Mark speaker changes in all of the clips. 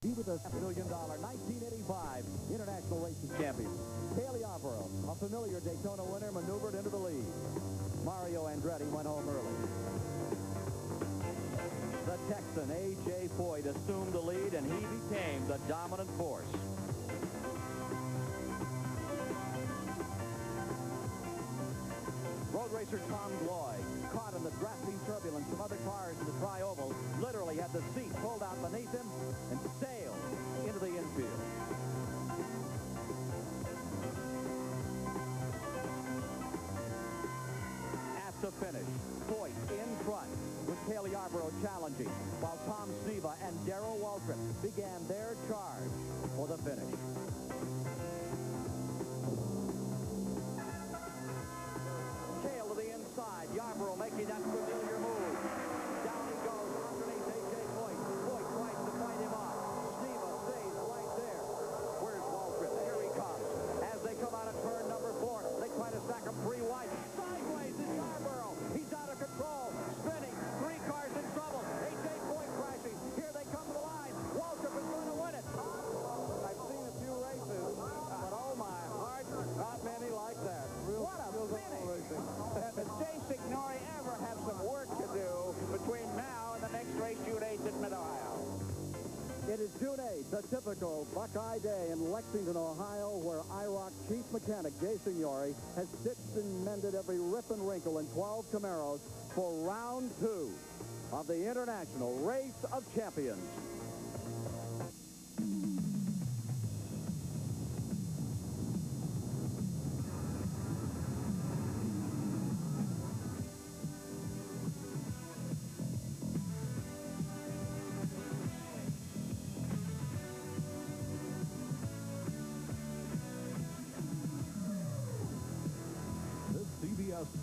Speaker 1: He was a $1 million 1985 International Racing Champion. Cale Yarborough, a familiar Daytona winner, maneuvered into the lead. Mario Andretti went home early. The Texan, A.J. Foyt, assumed the lead, and he became the dominant force. Road racer Tom Gloy, caught in the drafting turbulence from other cars in the tri-oval, literally had the seat pulled out beneath him and sailed into the infield. At the finish, Foyt in front with Cale Yarborough challenging, while Tom Sneva and Darrell Waltrip began their charge for the finish. Yarborough making that familiar move. Down he goes underneath A.J. Foyt. Foyt tries to fight him off. Sneva stays right there. Where's Waltrip? Here he comes. As they come out of turn number 4, they try to stack him 3 wide. Sideways is Yarborough. He's out of control. Spinning. 3 cars in trouble. A.J. Foyt crashing. Here they come to the line. Waltrip is going to win it. I've seen a few races, but oh my heart, not many like that. What a finish! And Jay Signori ever have some work to do between now and the next race, June 8th at Mid-Ohio. It is June 8th, a typical Buckeye day in Lexington, Ohio, where IROC chief mechanic Jay Signori has stitched and mended every rip and wrinkle in 12 Camaros for round 2 of the International Race of Champions.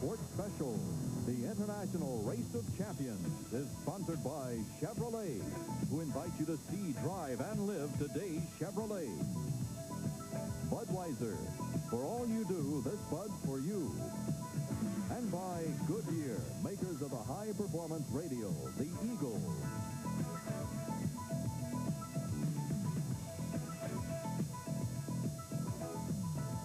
Speaker 2: Sports Special, the International Race of Champions, is sponsored by Chevrolet, who invite you to see, drive, and live today's Chevrolet. Budweiser, for all you do, this Bud's for you. And by Goodyear, makers of the high-performance radio, the Eagle.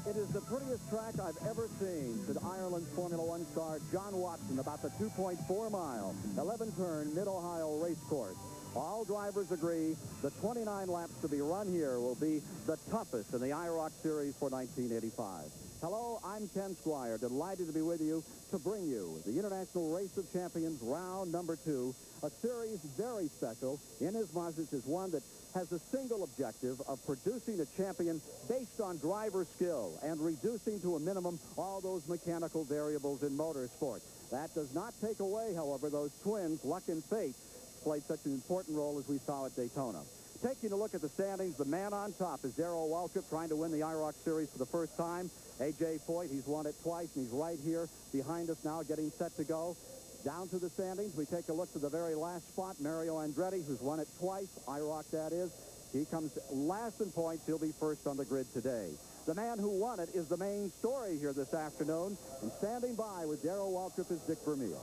Speaker 1: It is the prettiest track I've ever seen, said Ireland's Formula One star John Watson about the 2.4-mile, 11-turn Mid-Ohio race course. All drivers agree the 29 laps to be run here will be the toughest in the IROC series for 1985. Hello, I'm Ken Squire, delighted to be with you to bring you the International Race of Champions round number 2, a series very special in as much as is one that has a single objective of producing a champion based on driver skill and reducing to a minimum all those mechanical variables in motorsport. That does not take away, however, those twins, luck and fate, played such an important role as we saw at Daytona. Taking a look at the standings, the man on top is Darrell Waltrip, trying to win the IROC series for the first time. A.J. Foyt, he's won it twice, and he's right here behind us now, getting set to go. Down to the standings, we take a look to the very last spot. Mario Andretti, who's won it twice, IROC that is. He comes last in points. He'll be first on the grid today. The man who won it is the main story here this afternoon. And standing by with Darrell Waltrip is Dick Vermeil.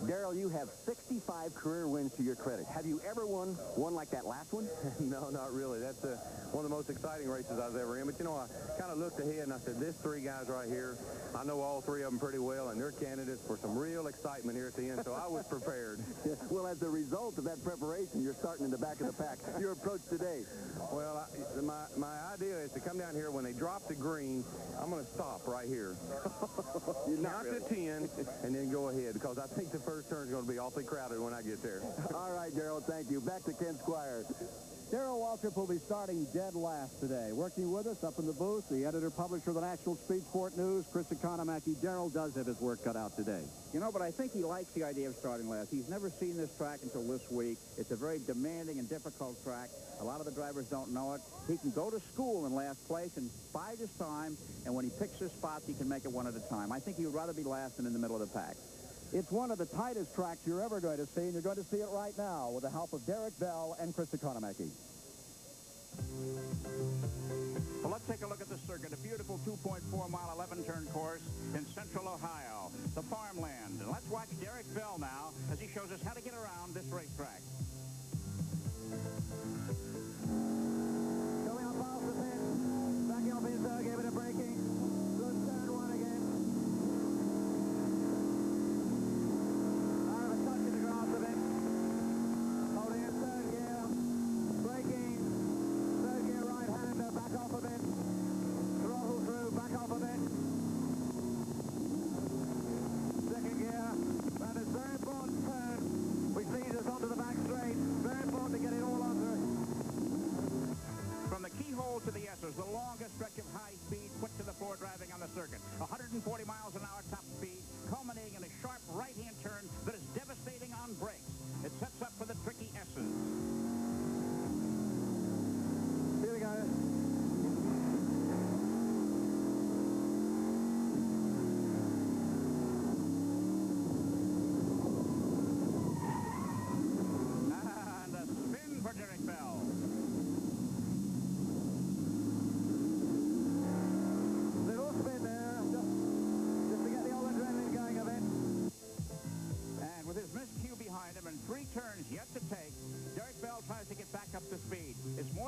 Speaker 3: Darrell, you have 65 career wins to your credit. Have you ever won one like that last one?
Speaker 4: No, not really. That's one of the most exciting races I was ever in. But, you know, I kind of looked ahead and I said, this 3 guys right here, I know all 3 of them pretty well, and they're candidates for some real excitement here at the end, so I was prepared.
Speaker 3: Well, as a result of that preparation, you're starting in the back of the pack. Your approach today?
Speaker 4: Well, my idea is to come down here. When they drop the green, I'm going to stop right here. Count to 10, and then go ahead, because I think the first turn is going to be awfully crowded when I get there.
Speaker 3: All right, Darrell, thank you. Back to Ken Squire.
Speaker 1: Darrell Waltrip will be starting dead last today. Working with us up in the booth, the editor-publisher of the National Speed Sport News, Chris Economaki. Darrell does have his work cut out today.
Speaker 5: You know, but I think he likes the idea of starting last. He's never seen this track until this week. It's a very demanding and difficult track. A lot of the drivers don't know it. He can go to school in last place and bide his time, and when he picks his spots, he can make it one at a time. I think he would rather be last than in the middle of the pack.
Speaker 1: It's one of the tightest tracks you're ever going to see, and you're going to see it right now with the help of Derek Bell and Chris Economaki.
Speaker 5: Well, let's take a look at the circuit. A beautiful 2.4-mile, 11-turn course in central Ohio, the farmland. And let's watch Derek Bell now as he shows us how to get around this racetrack.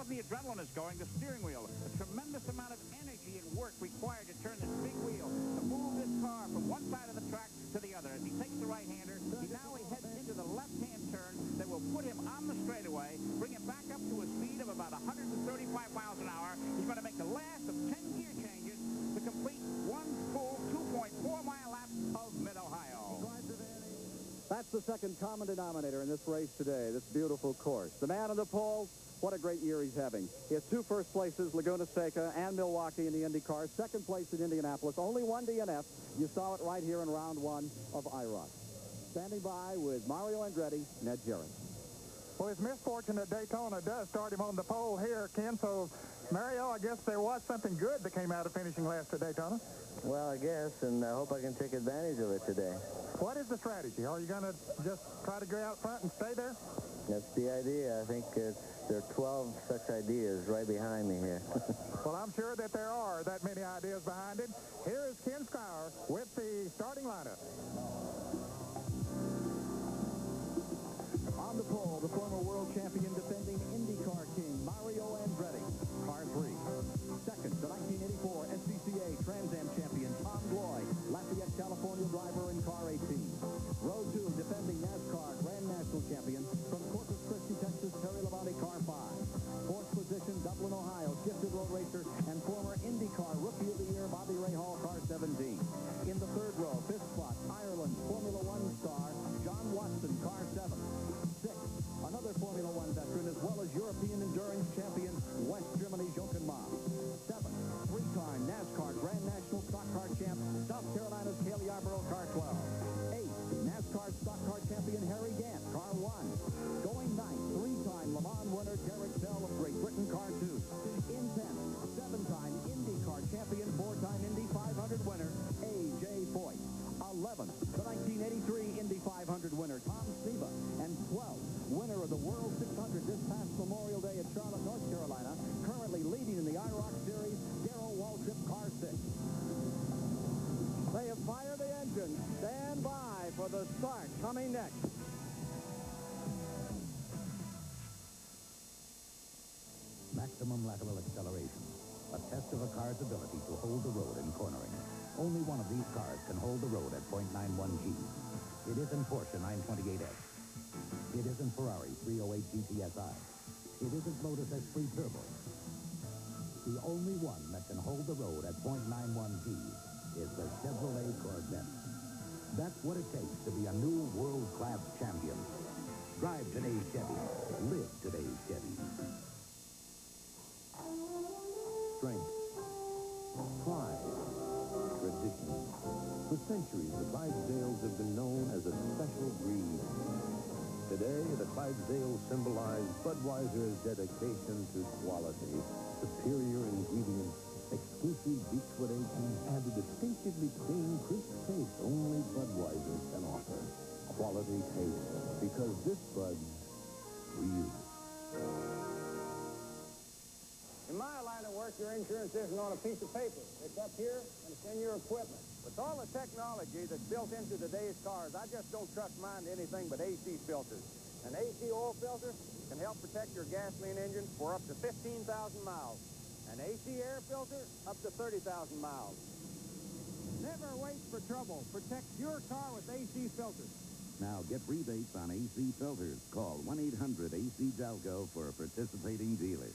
Speaker 5: the adrenaline is going, the steering wheel, a tremendous amount of energy and work required to turn this big wheel, to move this car from one side of the track to the other. As he takes the right-hander, he heads into the left-hand turn that will put him on the straightaway, bring him back up to a speed of about 135 miles an hour. He's going to make the last of 10 gear changes to complete one full 2.4-mile lap of Mid-Ohio.
Speaker 1: That's the second common denominator in this race today, this beautiful course. The man on the pole, what a great year he's having. He has 2 first places, Laguna Seca and Milwaukee in the IndyCar, second place in Indianapolis, only 1 DNF. You saw it right here in round 1 of IROC. Standing by with Mario Andretti, Ned Jarrett.
Speaker 6: Well, his misfortune at Daytona does start him on the pole here, Ken, so Mario, I guess there was something good that came out of finishing last at Daytona.
Speaker 7: Well, I guess, and I hope I can take advantage of it today.
Speaker 6: What is the strategy? Are you going to just try to go out front and stay there?
Speaker 7: That's the idea. I think there are 12 such ideas right behind me here.
Speaker 6: Well, I'm sure that there are that many ideas behind it. Here is Ken Schauer with the starting lineup.
Speaker 2: On the pole, the former world champion, defending IndyCar king, Mario Andretti, car 3. Second, the 1984 SCCA Trans Am champion, Tom Gloy, Lafayette, California driver in car 18. Row 2, defending NASCAR Grand National champion, from Corpus Christi, Texas, Terry Labonte, car 5. Fourth position, Dublin, Ohio, gifted road racer and former IndyCar Rookie of the Year, Bobby Rahal, car 17. In the third row, fifth spot, Ireland Formula One star, John Watson, car 7. Sixth, another Formula One veteran, as well as European endurance champion, West Germany, Jochen Maas. Seventh, 3-time NASCAR Grand National Stock Car champ, South Carolina's Cale Yarborough, car 12. Eighth, NASCAR Stock Car champion, Harry Gant, car 1. Going ninth, 3-time Le Mans winner, Derek Bell of Great Britain, car 2. In 10th, 7-time IndyCar champion, 4-time Indy 500 winner, A.J. Foyt. 11th, the 1983 Indy 500 winner, Tom Sneva. And 12th, winner of the World 600 this past Memorial Day at Charlotte, North Carolina, currently leading in the IROC Series, Darrell Waltrip, car 6. They have fired the engine. Stand by for the start coming next.
Speaker 8: Maximum lateral acceleration, a test of a car's ability to hold the road in cornering. Only one of these cars can hold the road at 0.91 G. It isn't Porsche 928S. It isn't Ferrari 308 GTSI. It isn't Lotus S3 Turbo. The only one that can hold the road at 0.91 G is the Chevrolet Corvette. That's what it takes to be a new world-class champion. Drive today's Chevy. Live today's Chevy.
Speaker 2: Strength, pride, tradition. For centuries, the Clydesdales have been known as a special breed. Today, the Clydesdales symbolize Budweiser's dedication to quality, superior ingredients, exclusive Beechwood aging, and a distinctively clean, crisp taste only Budweiser can offer. Quality taste, because this Bud's for you.
Speaker 9: In my line of work, your insurance isn't on a piece of paper. It's up here, and it's in your equipment. With all the technology that's built into today's cars, I just don't trust mine to anything but AC filters. An AC oil filter can help protect your gasoline engine for up to 15,000 miles. An AC air filter, up to 30,000 miles. Never wait for trouble. Protect your car with AC filters.
Speaker 8: Now get rebates on AC filters. Call 1-800-AC-JALCO for a participating dealer.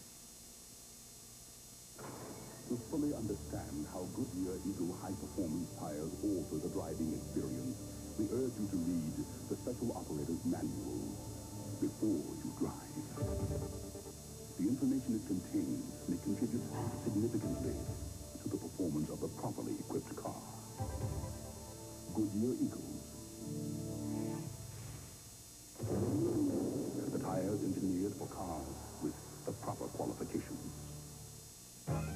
Speaker 10: To fully understand how Goodyear Eagle high-performance tires alter the driving experience, we urge you to read the Special Operator's Manual before you drive. The information it contains may contribute significantly to the performance of a properly equipped car. Goodyear Eagles. The tires engineered for cars with the proper qualifications.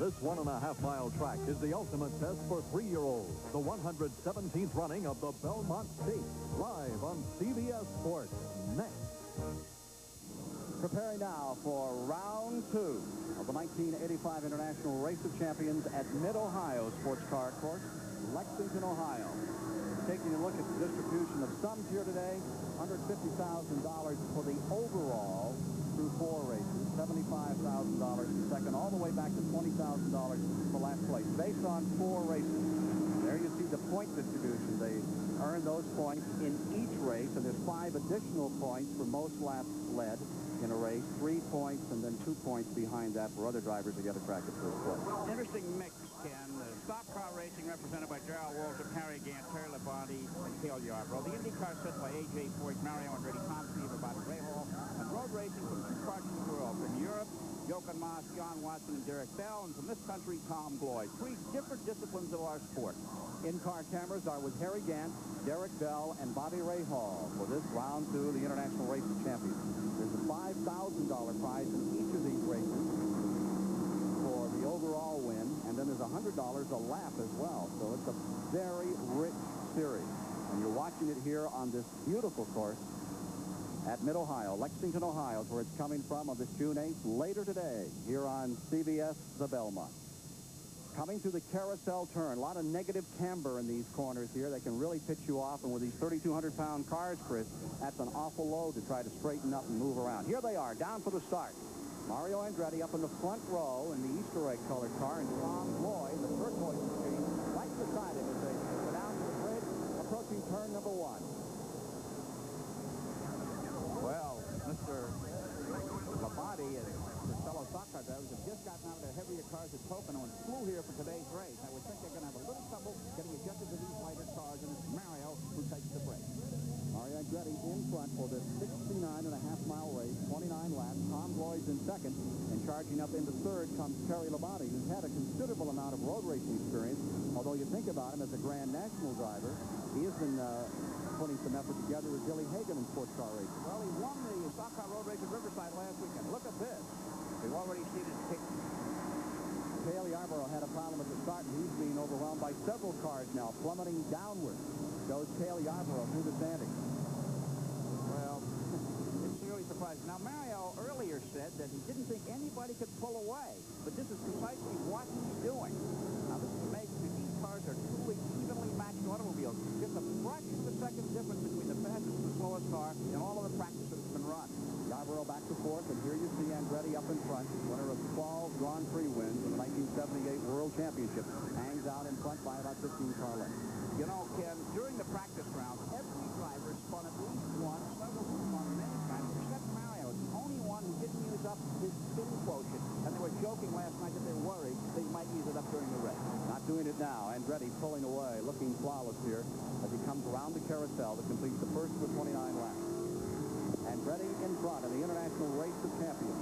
Speaker 2: This 1.5-mile track is the ultimate test for 3-year-olds. The 117th running of the Belmont Stakes, live on CBS Sports. Next.
Speaker 1: Preparing now for round 2 of the 1985 International Race of Champions at Mid-Ohio Sports Car Course, Lexington, Ohio. Taking a look at the distribution of sums here today, $150,000 for the overall through 4 races, $75,000 way back to $20,000 for last place, based on 4 races. There you see the point distribution. They earn those points in each race, and there's 5 additional points for most laps led in a race, 3 points, and then 2 points behind that for other drivers to get a track at first place.
Speaker 5: Interesting mix, Ken. Stock car racing represented by Darrell Waltrip, Harry Gant, Terry Labonte, and Cale Yarborough. The IndyCar set by A.J. Foyt, Mario Andretti, Tom Seaver, Bobby Rahal, and road racing from 2 parts of the world. From Europe, Jochen Maas, John Watson, and Derek Bell, and from this country, Tom Gloyd. 3 different disciplines of our sport.
Speaker 1: In-car cameras are with Harry Gant, Derek Bell, and Bobby Rahal for this round 2 of the International Race Championship. There's a $5,000 prize in each of these races for the overall win, and then there's $100 a lap as well. So it's a very rich series. And you're watching it here on this beautiful course at Mid-Ohio, Lexington, Ohio, is where it's coming from on this June 8th, later today, here on CBS, the Belmont. Coming to the carousel turn, a lot of negative camber in these corners here. They can really pitch you off, and with these 3,200-pound cars, Chris, that's an awful load to try to straighten up and move around. Here they are, down for the start. Mario Andretti up in the front row in the Easter egg colored car, and Tom Gloyd, the turquoise machine, right beside him as they go down to the bridge, approaching turn number 1.
Speaker 5: Well, Mr. Labonte and his fellow stock car drivers have just gotten out of their heavier cars at Pocono and flew here for today's race. I would think they're going to have a little trouble getting adjusted to these lighter cars, and it's Mario who takes the break.
Speaker 1: Mario Andretti in front for this 69.5-mile race, 29 laps. Tom Gloyd's in second, and charging up into third comes Terry Labonte, who's had a considerable amount of road racing experience. Although you think about him as a Grand National driver, he has been putting some effort together with Billy Hagan in sports car racing.
Speaker 5: Well, he won the stock car road race at Riverside last weekend. Look at this. We've already seen it kick.
Speaker 1: Cale Yarborough had a problem at the start, and he's being overwhelmed by several cars now, plummeting downward. Goes Cale Yarborough through the standings.
Speaker 5: Well, it's really surprising. Now, Mario earlier said that he didn't think anybody could pull away, but this is precisely what he's doing. Now, this is amazing. These cars are truly evenly matched automobiles. Just a fraction of a second difference between the fastest and the slowest car in all of the practice that's been run.
Speaker 1: Yarborough back to fourth, and here you see Andretti up in front, winner of 12 Grand Prix wins in the 1978 World Championship, hangs out in front by about 15 car lengths.
Speaker 5: You know, Ken, during the practice round, every driver spun at least one, several spun many times, except Mario. It's the only one who didn't use up his spin quotient, and they were joking last night that they were worried they might use it up during the race.
Speaker 1: Not doing it now. Andretti pulling away, looking flawless here as he comes around the carousel to complete the first of the 29 laps. Andretti in front in the International Race of Champions.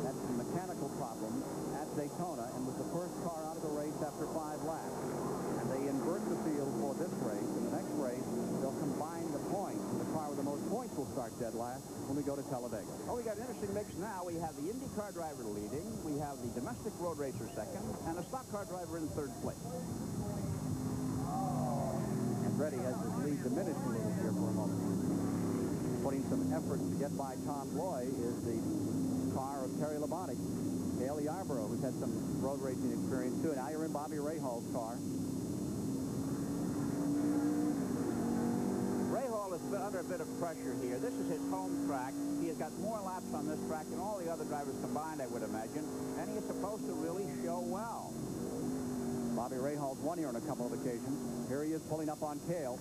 Speaker 1: Had some mechanical problems at Daytona and was the first car out of the race after 5 laps. And they invert the field for this race. In the next race, they'll combine the points. And the car with the most points will start dead last when we go to Talladega.
Speaker 5: Oh, we got an interesting mix now. We have the IndyCar driver leading. We have the domestic road racer second, and a stock car driver in third place.
Speaker 1: Andretti has his lead diminished a little here for a moment. Putting some effort to get by Tom Gloyd is the car of Terry Labonte. Cale Yarborough, who's had some road racing experience too. Now you're in Bobby Rahal's car.
Speaker 5: Rahal has been under a bit of pressure here. This is his home track. He has got more laps on this track than all the other drivers combined, I would imagine, and he is supposed to really show well.
Speaker 1: Bobby Rahal's won here on a couple of occasions. Here he is pulling up on Cale.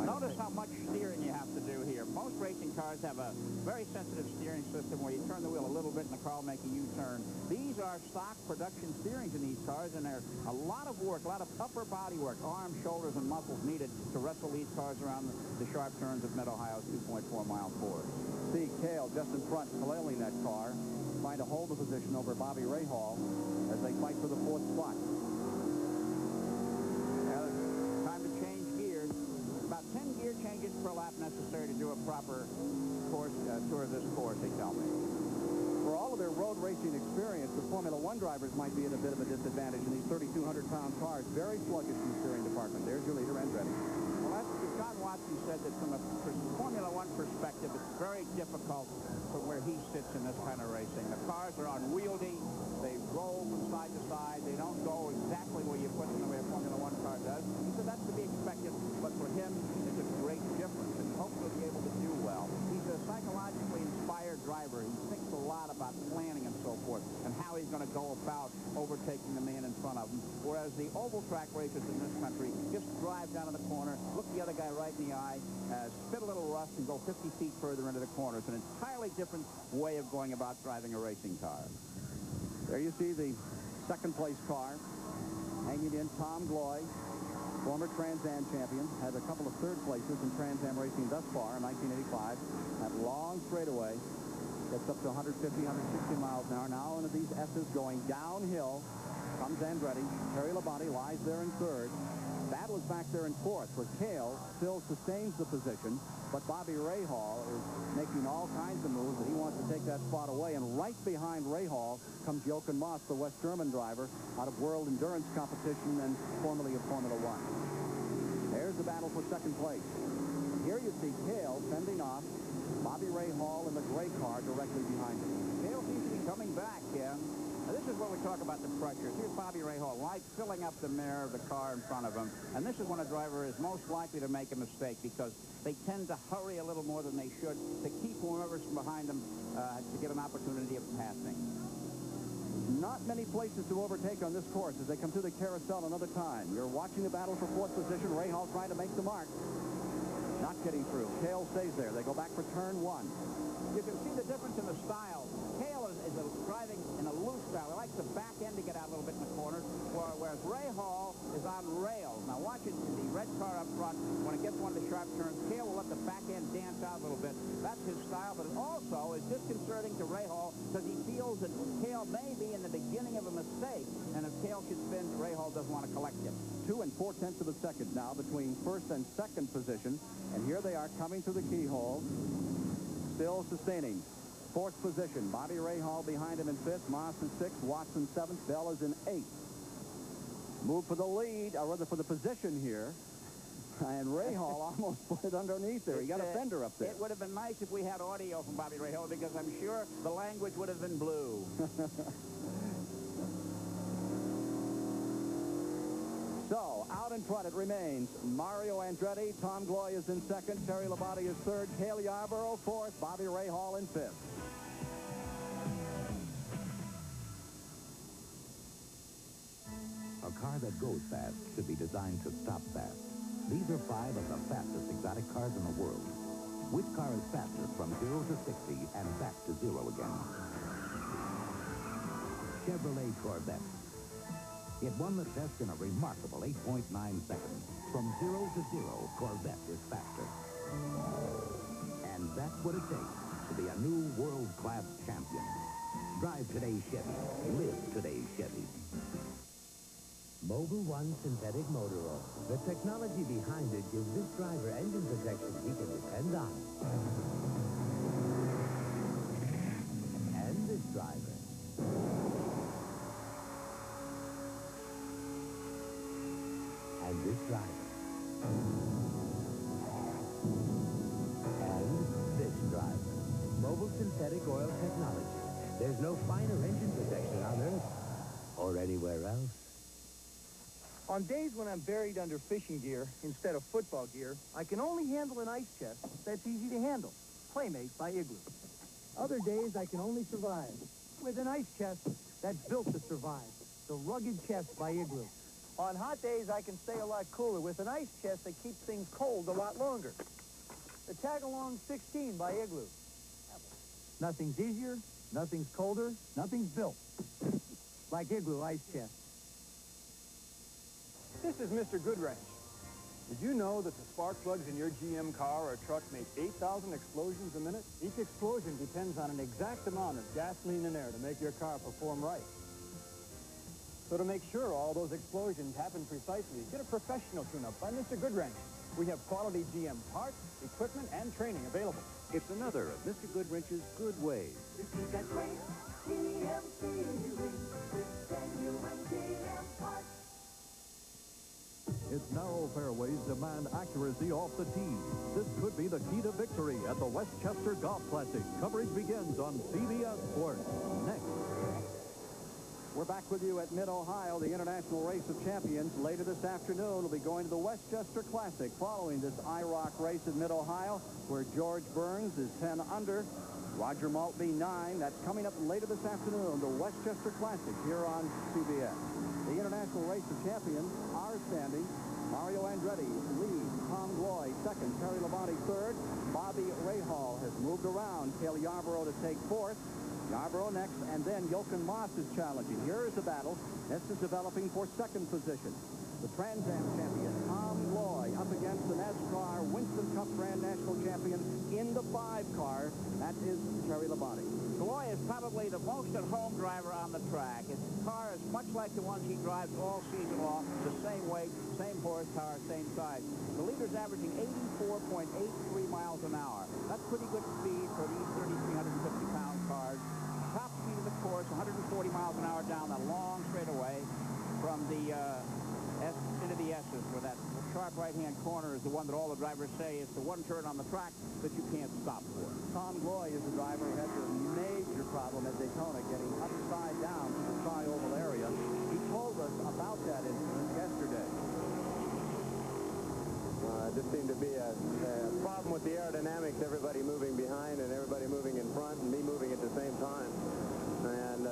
Speaker 5: Notice how much steering you have to do here. Most racing cars have a very sensitive steering system where you turn the wheel a little bit and the car will make a U-turn. These are stock production steerings in these cars, and there's a lot of work, a lot of upper body work, arms, shoulders, and muscles needed to wrestle these cars around the sharp turns of Mid-Ohio's 2.4-mile course.
Speaker 1: See Cale just in front, flailing that car, trying to hold the position over Bobby Rahal as they fight for the 4th spot.
Speaker 5: Time to change gears. About 10 gear changes per lap necessary to do a proper course tour of this course, they tell me.
Speaker 1: For all of their road racing experience, the Formula One drivers might be at a bit of a disadvantage in these 3,200-pound cars. Very sluggish in the steering department. There's your leader, Andretti.
Speaker 5: Well, that's what John Watson said, that from a Formula One perspective, it's very difficult from where he sits in this kind of racing. The cars are unwieldy. They roll from side to side. They don't go exactly where you put them the way a Formula One car does. He said that's to be expected, but for him, it's a great difference, and hopefully he'll be able to do well. He's a psychologically inspired driver. He thinks a lot about planning and so forth. forth and how he's going to go about overtaking the man in front of him. Whereas the oval track racers in this country just drive down to the corner, look the other guy right in the eye, spit a little rust, and go 50 feet further into the corner. It's an entirely different way of going about driving a racing car.
Speaker 1: There you see the second-place car. Hanging in, Tom Gloy, former Trans Am champion, had a couple of third places in Trans Am racing thus far in 1985. That long straightaway gets up to 150, 160 miles an hour. Now into these S's going downhill comes Andretti. Terry Labonte lies there in third. Battle is back there in fourth, where Cale still sustains the position, but Bobby Rahal is making all kinds of moves that he wants to take that spot away. And right behind Rahal comes Jochen Mass, the West German driver, out of World Endurance Competition and formerly of Formula One. There's the battle for second place. Here you see Cale fending off Bobby Rahal in the gray car directly behind him.
Speaker 5: Cale seems to be coming back, Ken. Now, this is where we talk about the pressure. Here's Bobby Rahal, right, filling up the mirror of the car in front of him. And this is when a driver is most likely to make a mistake because they tend to hurry a little more than they should to keep whoever's behind them to get an opportunity of passing.
Speaker 1: Not many places to overtake on this course as they come through the carousel another time. You're watching the battle for fourth position. Rahal trying to make the mark. Not getting through. Cale stays there. They go back for turn one.
Speaker 5: You can see the difference in the style. Cale is driving in a loose style. He likes the back end to get out a little bit in the corner, whereas Rahal is on rails. Now watch it, the red car up front. When it gets one of the sharp turns, Cale will let the back end dance out a little bit. That's his style, but it also is disconcerting to Rahal because he feels that Cale may be in the beginning of a mistake, and if Cale should spin, Rahal doesn't want to collect him.
Speaker 1: 2 4/10 of a second now between first and second position, and here they are coming through the keyhole, still sustaining. Fourth position, Bobby Rahal behind him in fifth, Mass in sixth, Watson seventh, Bell is in eighth. Move for the lead, or rather for the position here, and Rahal almost put it underneath there. He got a fender up there.
Speaker 5: It would have been nice if we had audio from Bobby Rahal because I'm sure the language would have been blue.
Speaker 1: So, out in front it remains Mario Andretti, Tom Gloy is in second, Terry Labonte is third, Cale Yarborough fourth, Bobby Rahal in fifth.
Speaker 8: A car that goes fast should be designed to stop fast. These are 5 of the fastest exotic cars in the world. Which car is fastest from 0 to 60 and back to 0 again? Chevrolet Corvette. It won the test in a remarkable 8.9 seconds. From 0 to 0, Corvette is faster. And that's what it takes to be a new world-class champion. Drive today's Chevy. Live today's Chevy.
Speaker 11: Mobil 1 synthetic motor oil. The technology behind it gives this driver engine protection he can depend on. And this driver. And this driver. And this driver. Mobil synthetic oil technology. There's no finer engine protection on Earth or anywhere else.
Speaker 12: On days when I'm buried under fishing gear instead of football gear, I can only handle an ice chest that's easy to handle. Playmate by Igloo. Other days I can only survive with an ice chest that's built to survive. The rugged chest by Igloo. On hot days I can stay a lot cooler with an ice chest that keeps things cold a lot longer. The Tagalong 16 by Igloo. Nothing's easier, nothing's colder, nothing's built like Igloo ice chest.
Speaker 13: This is Mr. Goodwrench. Did you know that the spark plugs in your GM car or truck make 8,000 explosions a minute? Each explosion depends on an exact amount of gasoline and air to make your car perform right. So to make sure all those explosions happen precisely, get a professional tune-up by Mr. Goodwrench. We have quality GM parts, equipment, and training available.
Speaker 3: It's another of Mr. Goodwrench's good ways.
Speaker 14: If you got great GM feeling, genuine GM parts.
Speaker 2: Its narrow fairways demand accuracy off the tee. This could be the key to victory at the Westchester Golf Classic. Coverage begins on CBS Sports. Next.
Speaker 1: We're back with you at Mid-Ohio, the International Race of Champions. Later this afternoon, we'll be going to the Westchester Classic following this IROC race in Mid-Ohio, where George Burns is 10 under
Speaker 2: Roger Maltby 9. That's coming up later this afternoon, the Westchester Classic here on CBS. The International Race of Champions are standing. Mario Andretti leads, Tom Gloy second, Terry Labonte third. Bobby Rahal has moved around Cale Yarborough to take fourth. Yarborough next, and then Jochen Mass is challenging. Here is the battle. This is developing for second position. The Trans Am champion, Tom Gloy, up against the NASCAR Winston Cup Grand National champion in the 5 car. That is Terry Labonte.
Speaker 5: Gloy is probably the most at-home driver on the track. His car is much like the ones he drives all season long, the same weight, same horsepower, same size. The leader's averaging 84.83 miles an hour. That's pretty good speed for these 3,350-pound cars. Top speed of the course, 140 miles an hour down that long straightaway from the into the S's, where that sharp right-hand corner is the one that all the drivers say is the one turn on the track that you can't stop for.
Speaker 2: Tom Gloy is the driver who had a major problem at Daytona getting upside down to the tri-oval area. He told us about that incident yesterday.
Speaker 4: It just seemed to be a problem with the aerodynamics, everybody moving behind and everybody moving in front and me moving at the same time. And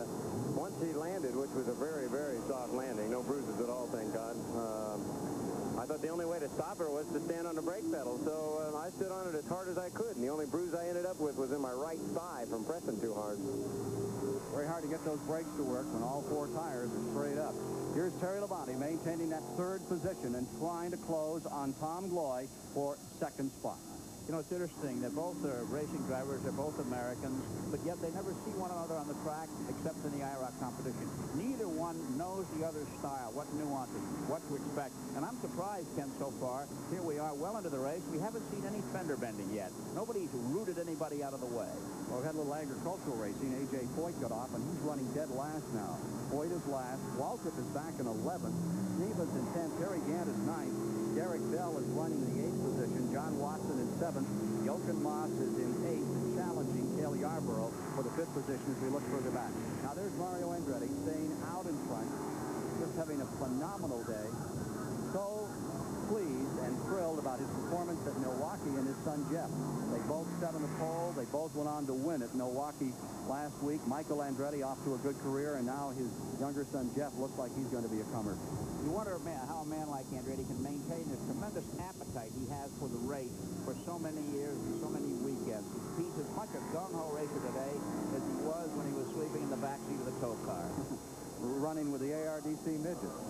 Speaker 4: once he landed, which was a very, very soft landing, no bruises at all, thank God, I thought the only way to stop her was to stand on the brake pedal. So I stood on it as hard as I could, and the only bruise I ended up with was in my right thigh from pressing too hard.
Speaker 2: Very hard to get those brakes to work when all 4 tires are straight up. Here's Terry Labonte maintaining that 3rd position and trying to close on Tom Gloy for 2nd spot.
Speaker 5: You know, it's interesting. They're both racing drivers. They're both Americans, but yet they never see one another on the track except in the IROC competition. Neither one knows the other's style, what nuances, what to expect. And I'm surprised, Ken, so far. Here we are well into the race. We haven't seen any fender bending yet. Nobody's rooted anybody out of the way.
Speaker 2: Well, we've had a little agricultural racing. A.J. Foyt got off, and he's running dead last now. Foyt is last. Waltrip is back in 11th. Sneva's in 10th. Terry Gant is 9th. Derek Bell is running the 8th position. John Watson is 7th. Jochen Mass is in 8th, challenging Cale Yarborough for the 5th position as we look further back. Now there's Mario Andretti staying out in front, just having a phenomenal day. So pleased and thrilled about his performance at Milwaukee and his son Jeff. They both set on the pole. They both went on to win at Milwaukee last week. Michael Andretti off to a good career, and now his younger son Jeff looks like he's going to be a comer.
Speaker 5: You wonder how a man like Andretti can maintain this tremendous appetite he has for the race for so many years and so many weekends. He's as much a gung-ho racer today as he was when he was sleeping in the backseat of the tow car.
Speaker 2: Running with the ARDC midgets.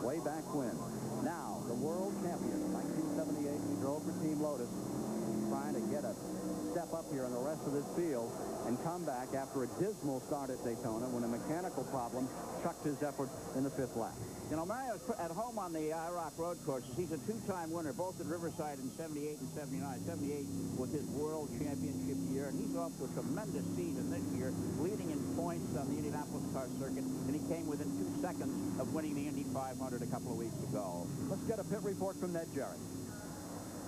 Speaker 2: Way back when. Now, the world champion, 1978, he drove for Team Lotus, trying to get a step up here in the rest of this field and come back after a dismal start at Daytona when a mechanical problem chucked his effort in the 5th lap.
Speaker 5: You know, Mario's at home on the IROC road courses. He's a 2-time winner, both at Riverside in 78 and 79. 78 was his world championship year, and he's off to a tremendous season this year, leading in points on the Indianapolis car circuit, and he came within 2 seconds of winning the Indy 500 a couple of weeks ago.
Speaker 2: Let's get a pit report from Ned Jarrett.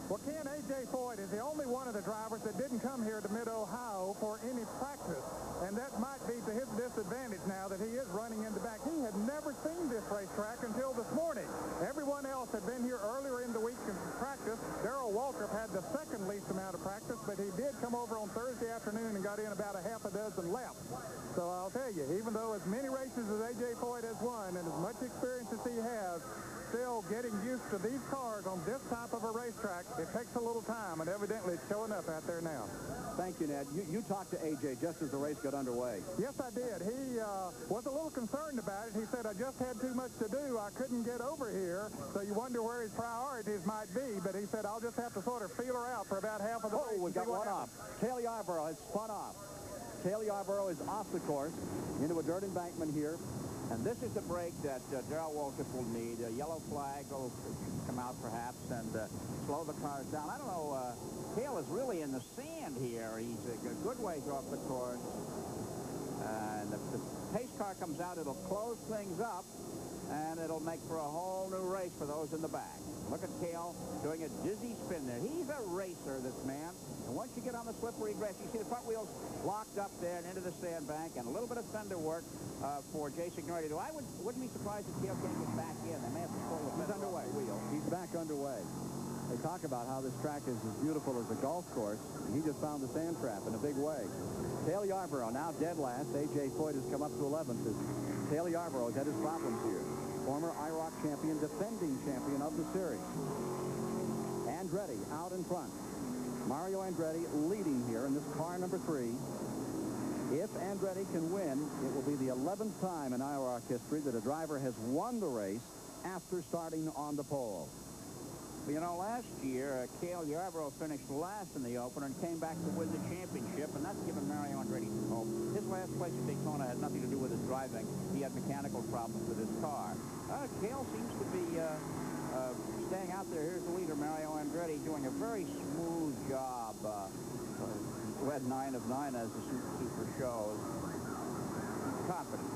Speaker 6: Well, Ken, A.J. Foyt is the only one of the drivers that didn't come here to Mid-Ohio for any practice. And that might be to his disadvantage now that he is running in the back. He had never seen this racetrack until this morning. Everyone else had been here earlier in the week in practice. Darrell Waltrip had the 2nd least amount of practice, but he did come over on Thursday afternoon and got in about a half a dozen laps. So I'll tell you, even though as many races as A.J. Foyt has won and as much experience as he has, still getting used to these cars on this type of a racetrack, it takes a little time, and evidently it's showing up out there now.
Speaker 2: Thank you, Ned. You talked to A.J. just as the race got underway.
Speaker 6: Yes, I did. He was a little concerned about it. He said, I just had too much to do. I couldn't get over here, so you wonder where his priorities might be, but he said, I'll just have to sort of feel her out for about half of the race.
Speaker 2: Oh, we got one off. Cale Yarborough has spun off. Cale Yarborough is off the course into a dirt embankment here.
Speaker 5: And this is the break that Darrell Waltrip will need. A yellow flag will come out, perhaps, and slow the cars down. I don't know. Cale is really in the sand here. He's a good ways off the course. And if the pace car comes out, it'll close things up, and it'll make for a whole new race for those in the back. Look at Cale doing a dizzy spin there. He's a racer, this man. And once you get on the slippery grass, you see the front wheels locked up there and into the sandbank, and a little bit of fender work for Jay Signority. I wouldn't be surprised if Cale can't get back in. They may have to pull the fender underway.
Speaker 2: Wheel. He's back underway.
Speaker 1: They talk about how this track is as beautiful as a golf course. He just found the sand trap in a big way. Dale Yarborough now dead last. A.J. Foyt has come up to 11th. Dale Yarborough has had his problems here. Former IROC champion, defending champion of the series. Andretti out in front. Mario Andretti leading here in this car number 3. If Andretti can win, it will be the 11th time in IROC history that a driver has won the race after starting on the pole.
Speaker 5: Well, you know, last year, Cale Yarborough finished last in the opener and came back to win the championship, and that's given Mario Andretti some hope. His last place at Daytona had nothing to do with his driving. He had mechanical problems with his car. Cale seems to be staying out there. Here's the leader, Mario Andretti, doing a very smooth job. Led 9 of 9, as the Super shows. Confident.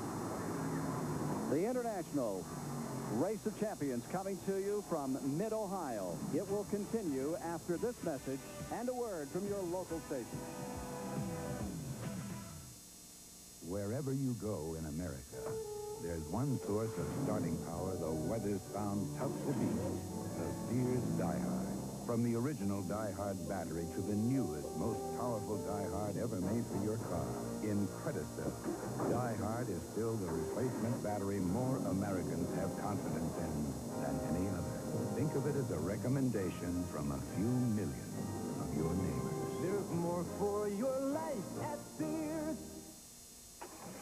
Speaker 1: The International Race of Champions coming to you from Mid-Ohio. It will continue after this message and a word from your local station.
Speaker 8: Wherever you go in America, there's one source of starting power the weather's found tough to beat, the Sears Die-Hard. From the original Die-Hard battery to the newest, most powerful Die-Hard ever made for your car. In Credisil, Die-Hard is still the replacement battery more Americans have confidence in than any other. Think of it as a recommendation from a few million of your neighbors.
Speaker 14: There's more for your life at Sears.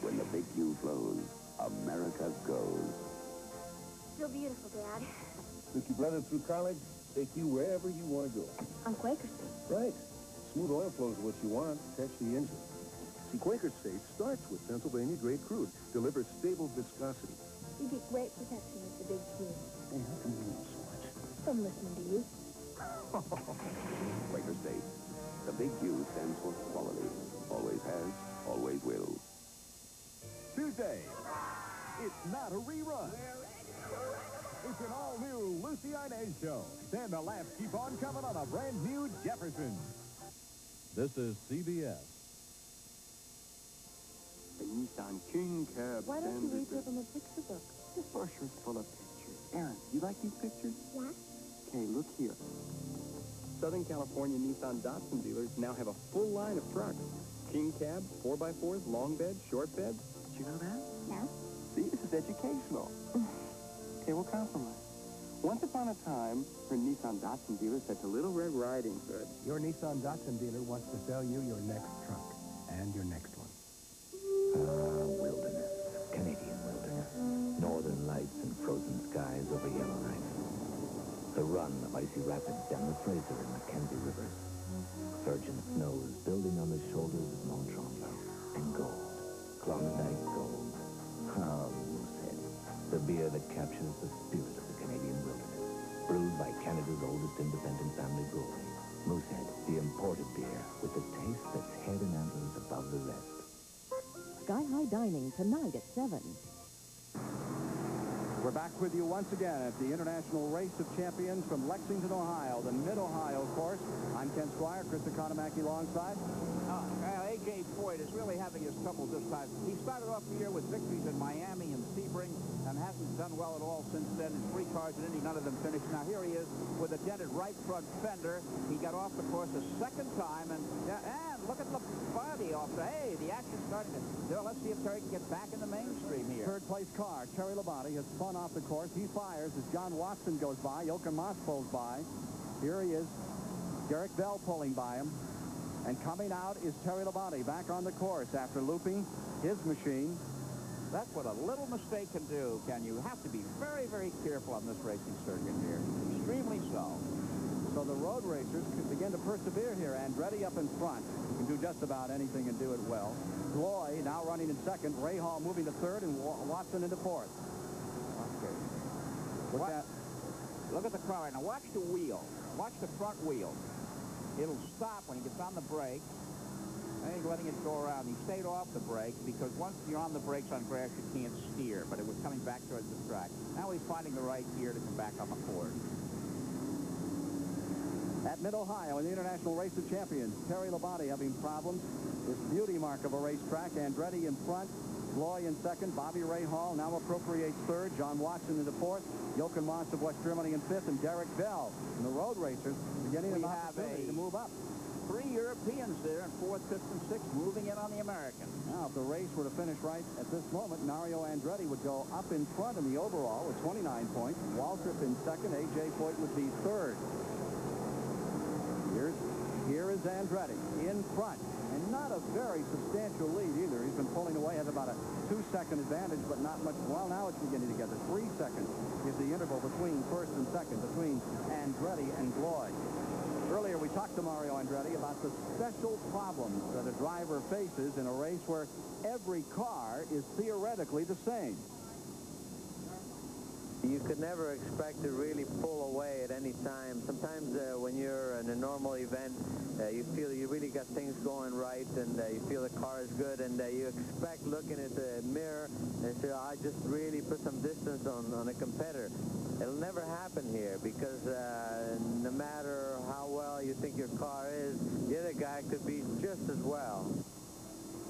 Speaker 10: When the big U flows, America goes.
Speaker 15: So beautiful, Dad.
Speaker 16: Took your brother through college, take you wherever you want to go.
Speaker 15: On Quaker Street.
Speaker 16: Right. Smooth oil flow is what you want to catch the engine. See, Quaker State starts with Pennsylvania-grade crude, delivers stable viscosity.
Speaker 15: You get great protection with the big Q.
Speaker 16: Hey, how come you know so much?
Speaker 15: From listening to you.
Speaker 10: Quaker State. The big U stands for quality. Always has, always will.
Speaker 2: Tuesday. It's not a rerun. It's an all-new Lucy Arnaz show. Then the laughs keep on coming on a brand-new Jefferson. This is CBS.
Speaker 17: The Nissan King Cab.
Speaker 15: Why don't you read from a picture book?
Speaker 17: This brochure's full of pictures. Aaron, you like these pictures?
Speaker 15: Yeah.
Speaker 17: Okay, look here. Southern California Nissan Datsun dealers now have a full line of trucks. King cabs, 4x4s, long beds, short beds. Did you know that?
Speaker 15: No.
Speaker 17: See, this is educational. Okay, we'll compromise. Once upon a time, her Nissan Datsun dealer said to Little Red Riding Hood,
Speaker 18: your Nissan Datsun dealer wants to sell you your next truck and your next one.
Speaker 11: Wilderness. Canadian wilderness. Northern lights and frozen skies over Yellowknife. The run of icy rapids down the Fraser and Mackenzie rivers. Virgin snows building on the shoulders of Mont Tremblant. And gold. Klondike gold. Ah, Moosehead. The beer that captures the spirit of the Canadian wilderness. Brewed by Canada's oldest independent family brewery. Moosehead, the imported beer with the taste that's head and antlers above the rest.
Speaker 19: Sky High Dining tonight at 7.
Speaker 1: We're back with you once again at the International Race of Champions from Lexington, Ohio, the Mid-Ohio course. I'm Ken Squire, Chris Economaki alongside.
Speaker 5: A.J. Foyt is really having his troubles this time. He started off the year with victories in Miami and Sebring and hasn't done well at all since then. His 3 cars in Indy, none of them finished. Now here he is with a dented right front fender. He got off the course a second time, and look at the body off the, hey, the action's starting to, let's see if Terry can get back in the mainstream here.
Speaker 1: Third place car, Terry Labonte, has spun off the course. He fires as John Watson goes by. Jochen Mass pulls by. Here he is. Derek Bell pulling by him. And coming out is Terry Labonte back on the course after looping his machine.
Speaker 5: That's what a little mistake can do, Ken. You have to be very, very careful on this racing circuit here. Extremely so.
Speaker 1: So the road racers can begin to persevere here. Andretti up in front. He can do just about anything and do it well. Gloy now running in second. Ray Hall moving to third and Watson into fourth. Okay.
Speaker 5: Look at the car right now. Watch the wheel. Watch the front wheel. It'll stop when he gets on the brakes. And he's letting it go around. He stayed off the brake because once you're on the brakes on grass, you can't steer. But it was coming back towards the track. Now he's finding the right gear to come back on the course.
Speaker 1: At Mid-Ohio in the International Race of Champions, Terry Labonte having problems.
Speaker 2: this beauty mark of a racetrack. Andretti in front, Gloy in second, Bobby Rahal now appropriates third, John Watson into fourth, Jochen Moss of West Germany in fifth, and Derek Bell. And the road racers beginning an opportunity to move up.
Speaker 5: 3 Europeans there in fourth, fifth, and sixth, moving in on the American.
Speaker 2: Now, if the race were to finish right at this moment, Mario Andretti would go up in front in the overall with 29 points. Waltrip in second. A.J. Foyt would be third. Here is Andretti in front. And not a very substantial lead either. He's been pulling away, has about a 2-second advantage, but not much. Well, now it's beginning to get. 3 seconds is the interval between first and second, between Andretti and Gloy. Earlier, we talked to Mario Andretti about the special problems that a driver faces in a race where every car is theoretically the same.
Speaker 7: You could never expect to really pull away at any time. Sometimes when you're in a normal event, you feel you really got things going right, and you feel the car is good, and you expect looking at the mirror and say, I just really put some distance on a competitor. It'll never happen here because no matter how well you think your car is, the other guy could be just as well.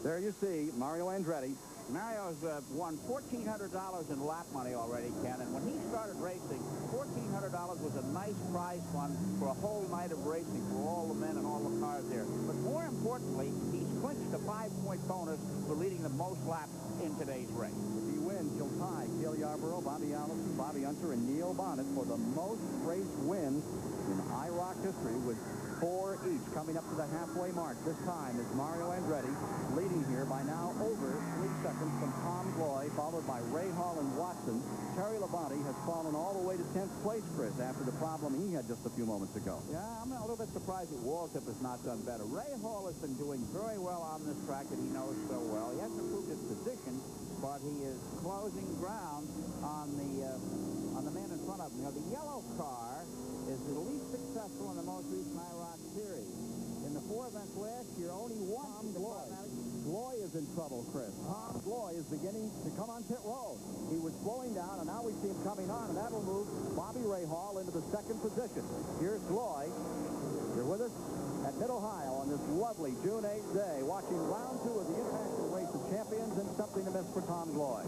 Speaker 2: There you see Mario Andretti.
Speaker 5: Mario's won $1,400 in lap money already, Ken, and when he started racing, $1,400 was a nice prize fund for a whole night of racing for all the men and all the cars there. But more importantly, he's clinched a 5-point bonus for leading the most laps in today's race.
Speaker 2: If he wins, he'll tie Cale Yarborough, Bobby Allison, Bobby Unser, and Neil Bonnet for the most race wins in IROC history, with 4 each. Coming up to the halfway mark this time is Mario Andretti, leading here by now over 3 seconds from Tom Gloy, followed by Rahal and Watson. Terry Labonte has fallen all the way to 10th place, Chris, after the problem he had just a few moments ago.
Speaker 5: Yeah, I'm a little bit surprised that Waltrip has not done better. Rahal has been doing very well on this track that he knows so well. He hasn't improved his position, but he is closing ground on the man in front of him. You know, the yellow car is the least successful in the most recent IROC series. In the 4 events last year, only one.
Speaker 2: Tom Gloy. Gloy is in trouble, Chris. Tom Gloy is beginning to come on pit road. He was slowing down, and now we see him coming on, and that'll move Bobby Rahal into the second position. Here's Gloy. You're with us at Mid-Ohio on this lovely June 8th day, watching round 2 of the International Race of Champions, and something to miss for Tom Gloy.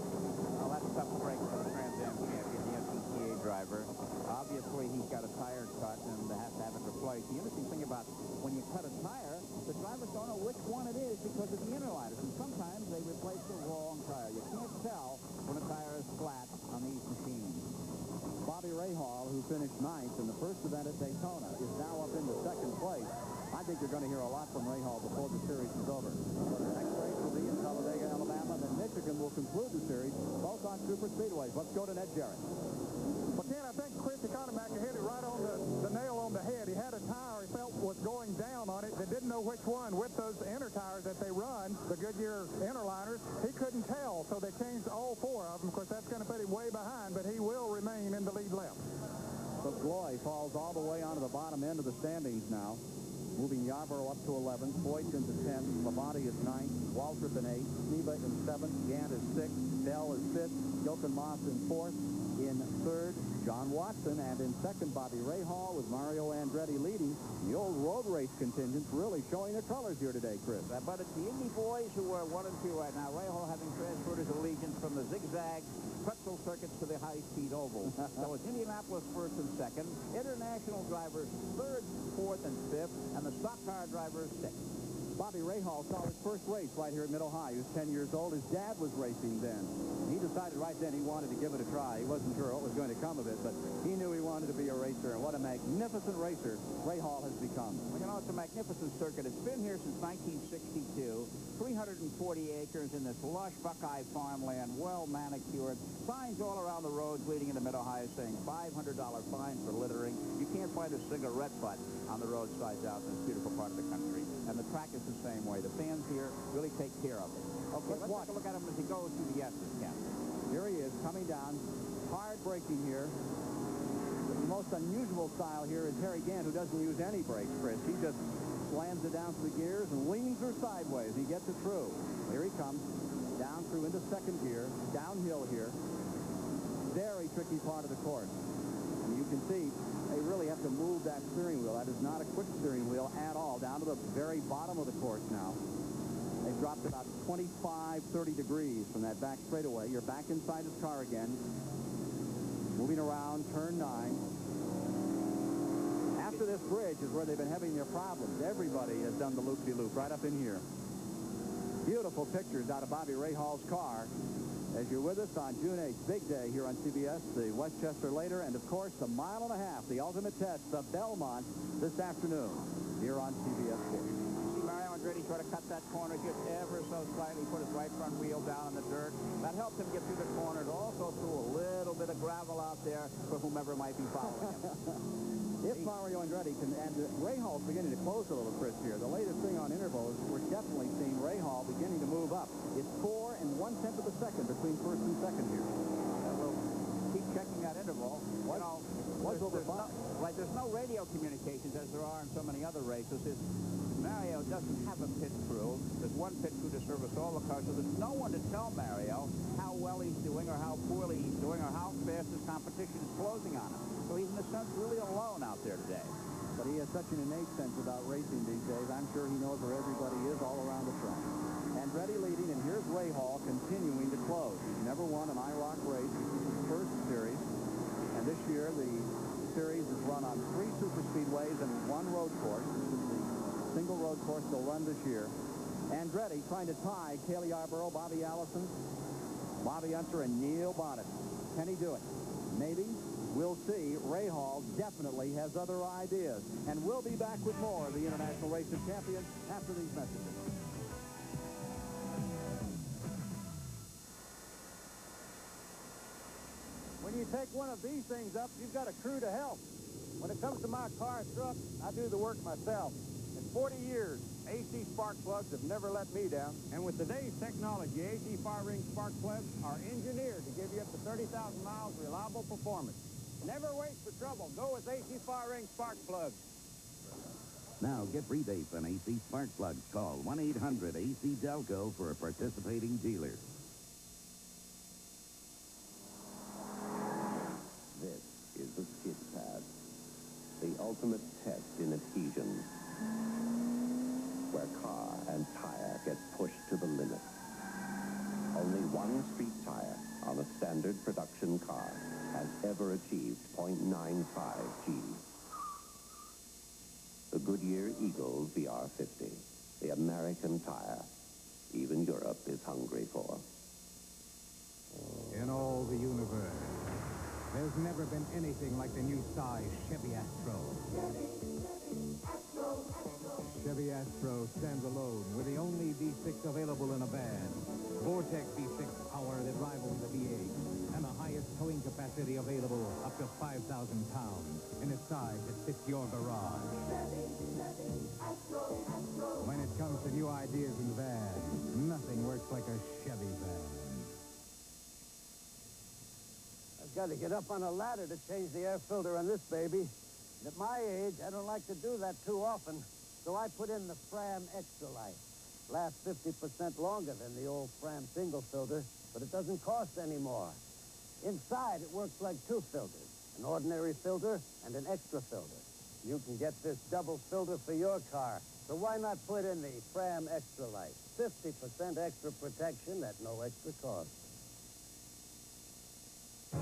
Speaker 5: Well, that's a tough break for the Trans Am champion, the NCCA driver. Obviously, he's got a tire cut and has to have it replaced. The interesting thing about when you cut a tire, the drivers don't know which one it is because of the interliners, and sometimes they replace the wrong tire. You can't tell when a tire is flat on these machines.
Speaker 2: Bobby Rahal, who finished 9th in the first event at Daytona, is now up into second place. I think you're going to hear a lot from Rahal before the series is over. The next race will be in Talladega, Alabama, then Michigan will conclude the series, both on super speedways. Let's go to Ned Jarrett.
Speaker 6: Well, Ken, I think Chris Economaker hit it right on the nail on the head. He had a tire he felt was going down on it. They didn't know which one. With those inner tires that they run, the Goodyear interliners, he couldn't tell, so they changed all 4 of them. Of course, that's going to put him way behind, but he will remain in the lead lap.
Speaker 2: So Gloy falls all the way onto the bottom end of the standings now, moving Yarborough up to 11th, Foyt into 10th, Labonte is 9th, Waltrip in 8th, Sneva in 7th, Gant is 6th, Bell is 5th, Jochen Moss in 4th, in 3rd, John Watson, and in 2nd, Bobby Rahal, with Mario Andretti leading. The old road race contingent's really showing their colors here today, Chris.
Speaker 5: But it's the Indy boys who are 1 and 2 right now. Rahal having transferred his allegiance from the zigzag pretzel circuits to the high-speed oval. So it's Indianapolis 1st and 2nd, international drivers 3rd, 4th, and 5th, and the stock car drivers 6th.
Speaker 2: Bobby Rahal saw his first race right here at Mid-Ohio. He was 10 years old. His dad was racing then. He decided right then he wanted to give it a try. He wasn't sure what was going to come of it, but he knew he wanted to be a racer, and what a magnificent racer Rahal has become.
Speaker 5: Well, you know, it's a magnificent circuit. It's been here since 1962. 340 acres in this lush Buckeye farmland, well manicured. Signs all around the roads leading into Mid-Ohio saying $500 fine for littering. You can't find a cigarette butt on the roadsides out in this beautiful part of the country. And the track is the same way. The fans here really take care of it. Okay, let's take a look at him as he goes through the S's, Ken.
Speaker 2: Here he is, coming down. Hard braking here. The most unusual style here is Harry Gant, who doesn't use any brakes, Chris. He just slams it down to the gears and leans her sideways. He gets it through. Here he comes, down through into 2nd gear, downhill here. Very tricky part of the course. And you can see they really have to move that steering wheel. That is not a quick steering wheel at all, down to the very bottom of the course now.
Speaker 1: They've dropped about 25, 30 degrees from that back straightaway. You're back inside his car again. Moving around, turn 9. After this bridge is where they've been having their problems. Everybody has done the loop-de-loop right up in here. Beautiful pictures out of Bobby Rahall's car as you're with us on June 8th. Big day here on CBS, the Westchester Later, and of course the mile and a half, the ultimate test, the Belmont, this afternoon here on CBS Sports.
Speaker 5: See Mario Andretti try to cut that corner just ever so slightly, put his right front wheel down in the dirt. That helped him get through the corner. It also threw a little bit of gravel out there for whomever might be following him.
Speaker 1: If Mario Andretti can, and Rahall's beginning to close a little, Chris, here. The latest thing on intervals, we're definitely seeing Rahal beginning to move up. It's 4 1/10 of a second between first and second here.
Speaker 5: We'll keep checking that interval. There's no radio communications as there are in so many other races. Mario doesn't have a pit crew. There's one pit crew to service all the cars, so there's no one to tell Mario how well he's doing or how poorly he's doing or how fast his competition is closing on him. So he's, in a sense, really alone out there today.
Speaker 1: But he has such an innate sense about racing these days. I'm sure he knows where everybody is all around the track. Andretti leading, and here's Rahal continuing to close. He's never won an IROC race. This is his first series. And this year, the series is run on 3 superspeedways and 1 road course. This is the single road course they'll run this year. Andretti trying to tie Cale Yarborough, Bobby Allison, Bobby Unser, and Neil Bonnet. Can he do it? Maybe. We'll see. Rahal definitely has other ideas. And we'll be back with more of the International Race of Champions after these messages.
Speaker 9: When you take one of these things up, you've got a crew to help. When it comes to my car truck, I do the work myself. In 40 years, AC spark plugs have never let me down. And with today's technology, AC fire ring spark plugs are engineered to give you up to 30,000 miles reliable performance. Never wait for trouble. Go with AC fire ring spark plugs.
Speaker 20: Now get rebates on AC spark plugs. Call 1-800-AC-DELCO for a participating dealer.
Speaker 21: This is the skid pad, the ultimate test in adhesion, where car and tire get pushed to the limit. Only one street tire on a standard production car has ever achieved 0.95 G. The Goodyear Eagle VR50, the American tire, even Europe is hungry for.
Speaker 18: In all the universe, there's never been anything like the new size Chevy Astro. Chevy Astro stands alone with the only V6 available in a van. Vortex V6 power that rivals the V8, and the highest towing capacity available up to 5,000 pounds in a size that fits your garage. When it comes to new ideas in vans, nothing works like a Chevy van.
Speaker 9: I've got to get up on a ladder to change the air filter on this baby. And at my age, I don't like to do that too often, so I put in the Fram Extra Light. Lasts 50% longer than the old Fram single filter, but it doesn't cost any more. Inside, it works like 2 filters, an ordinary filter and an extra filter. You can get this double filter for your car, so why not put in the Fram Extra Light? 50% extra protection at no extra cost.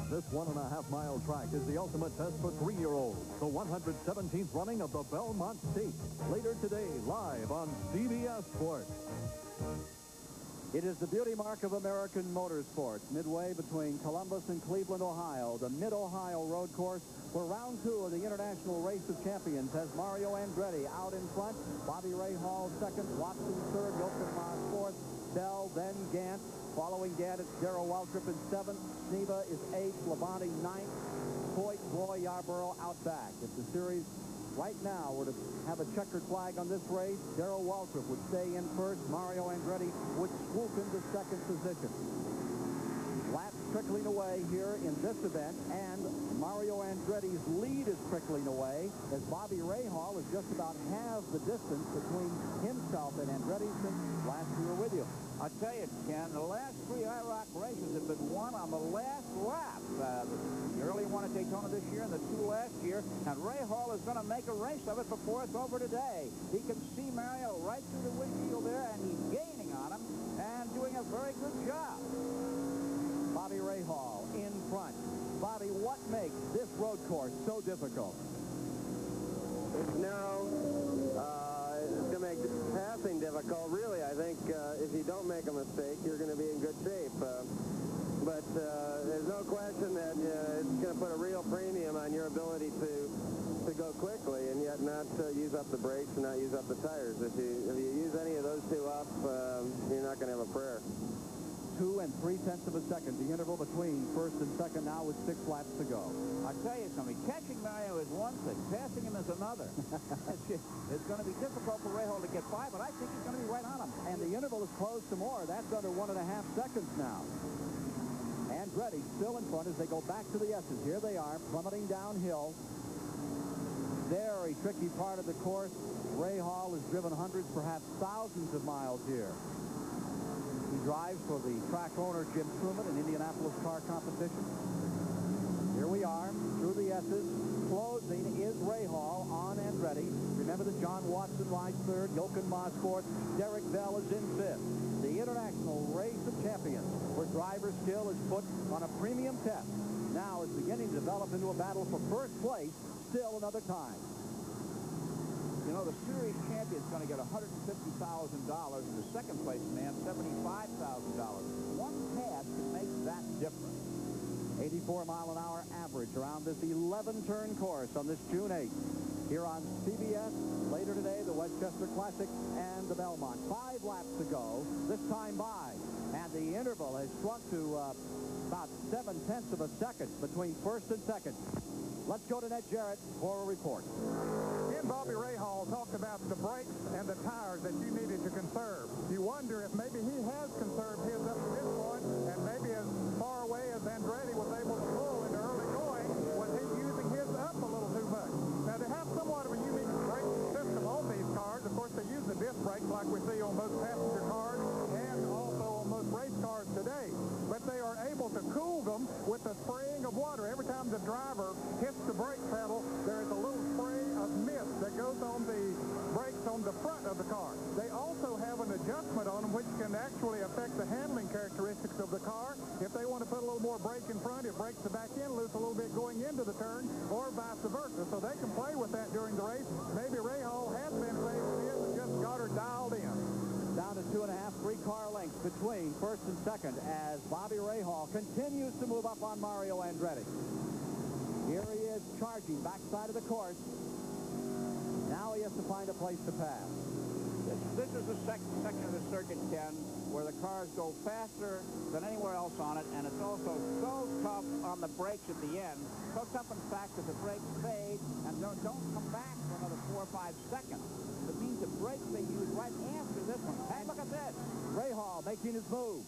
Speaker 22: This 1.5-mile track is the ultimate test for 3-year-olds. The 117th running of the Belmont Stakes. Later today, live on CBS Sports.
Speaker 1: It is the beauty mark of American motorsports, midway between Columbus and Cleveland, Ohio, the Mid-Ohio Road Course, where round 2 of the International Race of Champions has Mario Andretti out in front, Bobby Rahal second, Watson third, Jochen Maas fourth, Bell, then Gant. Following Gant, it's Darrell Waltrip in 7th, Sneva is 8th, Labonte 9th, Hoyt, Roy, Yarborough out back. If the series right now were to have a checkered flag on this race, Darrell Waltrip would stay in first, Mario Andretti would swoop into second position. Laps trickling away here in this event, and Mario Andretti's lead is trickling away as Bobby Rahal is just about half the distance between himself and Andretti since last we were with you.
Speaker 5: I'll tell you, Ken, the last 3 IROC races have been won on the last lap. The early one at Daytona this year and the 2 last year. And Rahal is going to make a race of it before it's over today. He can see Mario right through the windshield there, and he's gaining on doing a very good job.
Speaker 2: Bobby Rahal in front. Bobby, what makes this road course so difficult?
Speaker 4: It's narrow. It's going to make passing difficult. Really, I think if you don't make a mistake, you're going to be in good shape. But there's no question that it's going to put a real premium on your ability to go quickly and yet not use up the brakes and not use up the tires. If you use any of those two up, you're not going to have a prayer.
Speaker 2: 2 3/10 of a second, the interval between first and second now with 6 laps to go.
Speaker 5: I tell you something, catching Mario is one thing, passing him is another. It's going to be difficult for Rahal to get by, but I think he's going to be right on him.
Speaker 2: And the interval is close to more. That's under 1.5 seconds now. Andretti still in front as they go back to the S's. Here they are, plummeting downhill. Very tricky part of the course. Rahal has driven hundreds, perhaps thousands of miles here. He drives for the track owner, Jim Truman, in Indianapolis car competition. Here we are, through the S's. Closing is Rahal on Andretti. Remember that John Watson rides third, Jochen Maas fourth, Derek Bell is in fifth. The International Race of Champions, where driver skill is put on a premium test, now is beginning to develop into a battle for first place, still another time.
Speaker 5: You know, the series champion is going to get $150,000, and the second place man, $75,000. One pass can make that difference.
Speaker 2: 84-mile-an-hour average around this 11-turn course on this June 8th. Here on CBS, later today, the Westchester Classic and the Belmont. 5 laps to go, this time by. And the interval has shrunk to about 7/10 of a second between first and second. Let's go to Ned Jarrett for a report.
Speaker 6: Bobby Rahal talked about the brakes and the tires that you needed to conserve. You wonder if maybe he has conserved his up to this point, and maybe as far away as Andretti was able to pull into early going, was he using his up a little too much? Now, they have somewhat of a unique braking system on these cars. Of course, they use the disc brakes like we see on most passenger cars and also on most race cars today. But they are able to cool them with the spraying of water. Every time the driver hits the brake pedal, there is a little spray of mist that goes on the brakes on the front of the car. They also have an adjustment on them which can actually affect the handling characteristics of the car. If they want to put a little more brake in front, it brakes the back end loose a little bit going into the turn, or vice versa. So they can play with that during the race. Maybe Rahal has been phased in and just got her dialed in.
Speaker 2: Down to 2.5, 3-car lengths between first and second as Bobby Rahal continues to move up on Mario Andretti. Here he is charging backside of the course. Now he has to find a place to pass.
Speaker 5: This is the section of the circuit, Ken, where the cars go faster than anywhere else on it, and it's also so tough on the brakes at the end. So tough, in fact, that the brakes fade and don't come back for another 4 or 5 seconds. It means the brakes they use right after this one. Hey, look at this.
Speaker 2: Rahal making his move.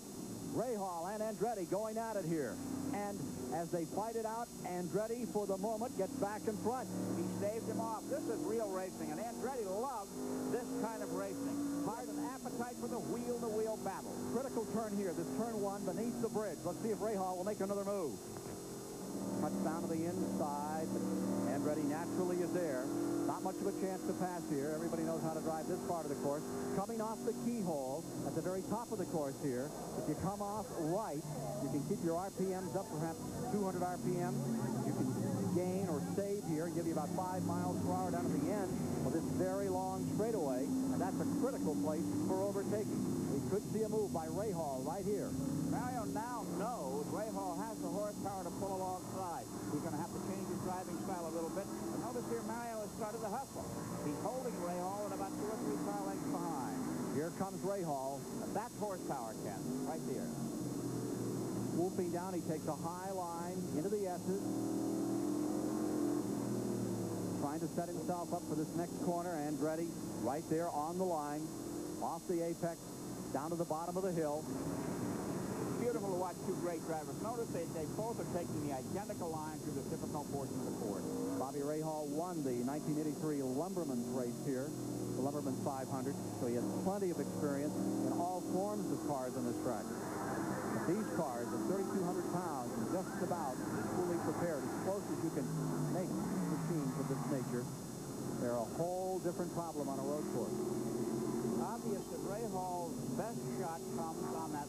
Speaker 2: Rahal and Andretti going at it here. And as they fight it out, Andretti, for the moment, gets back in front.
Speaker 5: He staved him off. This is real racing, and Andretti loves this kind of racing. Has an appetite for the wheel-to-wheel battle.
Speaker 2: Critical turn here, this turn 1 beneath the bridge. Let's see if Rahal will make another move. Cuts down to the inside, but Andretti naturally is there. Not much of a chance to pass here. Everybody knows how to drive this part of the course. Coming off the keyhole at the very top of the course here. If you come off right, you can keep your RPMs up, perhaps 200 RPM. You can gain or save here and give you about 5 miles per hour down to the end of this very long straightaway. And that's a critical place for overtaking. We could see a move by Rahal right here.
Speaker 5: Mario now knows Rahal has the horsepower to pull alongside. He's going to have to change his driving style a little bit. But notice here Mario has started the hustle. He's holding Rahal at about 2 or 3 car lengths behind.
Speaker 2: Here comes Rahal.
Speaker 5: That's horsepower, Ken, right there.
Speaker 2: Swooping down, he takes a high line into the S's. Trying to set himself up for this next corner. Andretti right there on the line. Off the apex, down to the bottom of the hill.
Speaker 5: Beautiful to watch two great drivers. Notice they both are taking the identical line through the difficult portion of the course.
Speaker 2: Bobby Rahal won the 1983 Lumberman's race here, the Lumberman's 500, so he has plenty of experience in all forms of cars on this track. But these cars are 3,200 pounds and just about fully prepared, as close as you can make machines of this nature. They're a whole different problem on a road course.
Speaker 5: Obvious that Rahal's best shot comes on that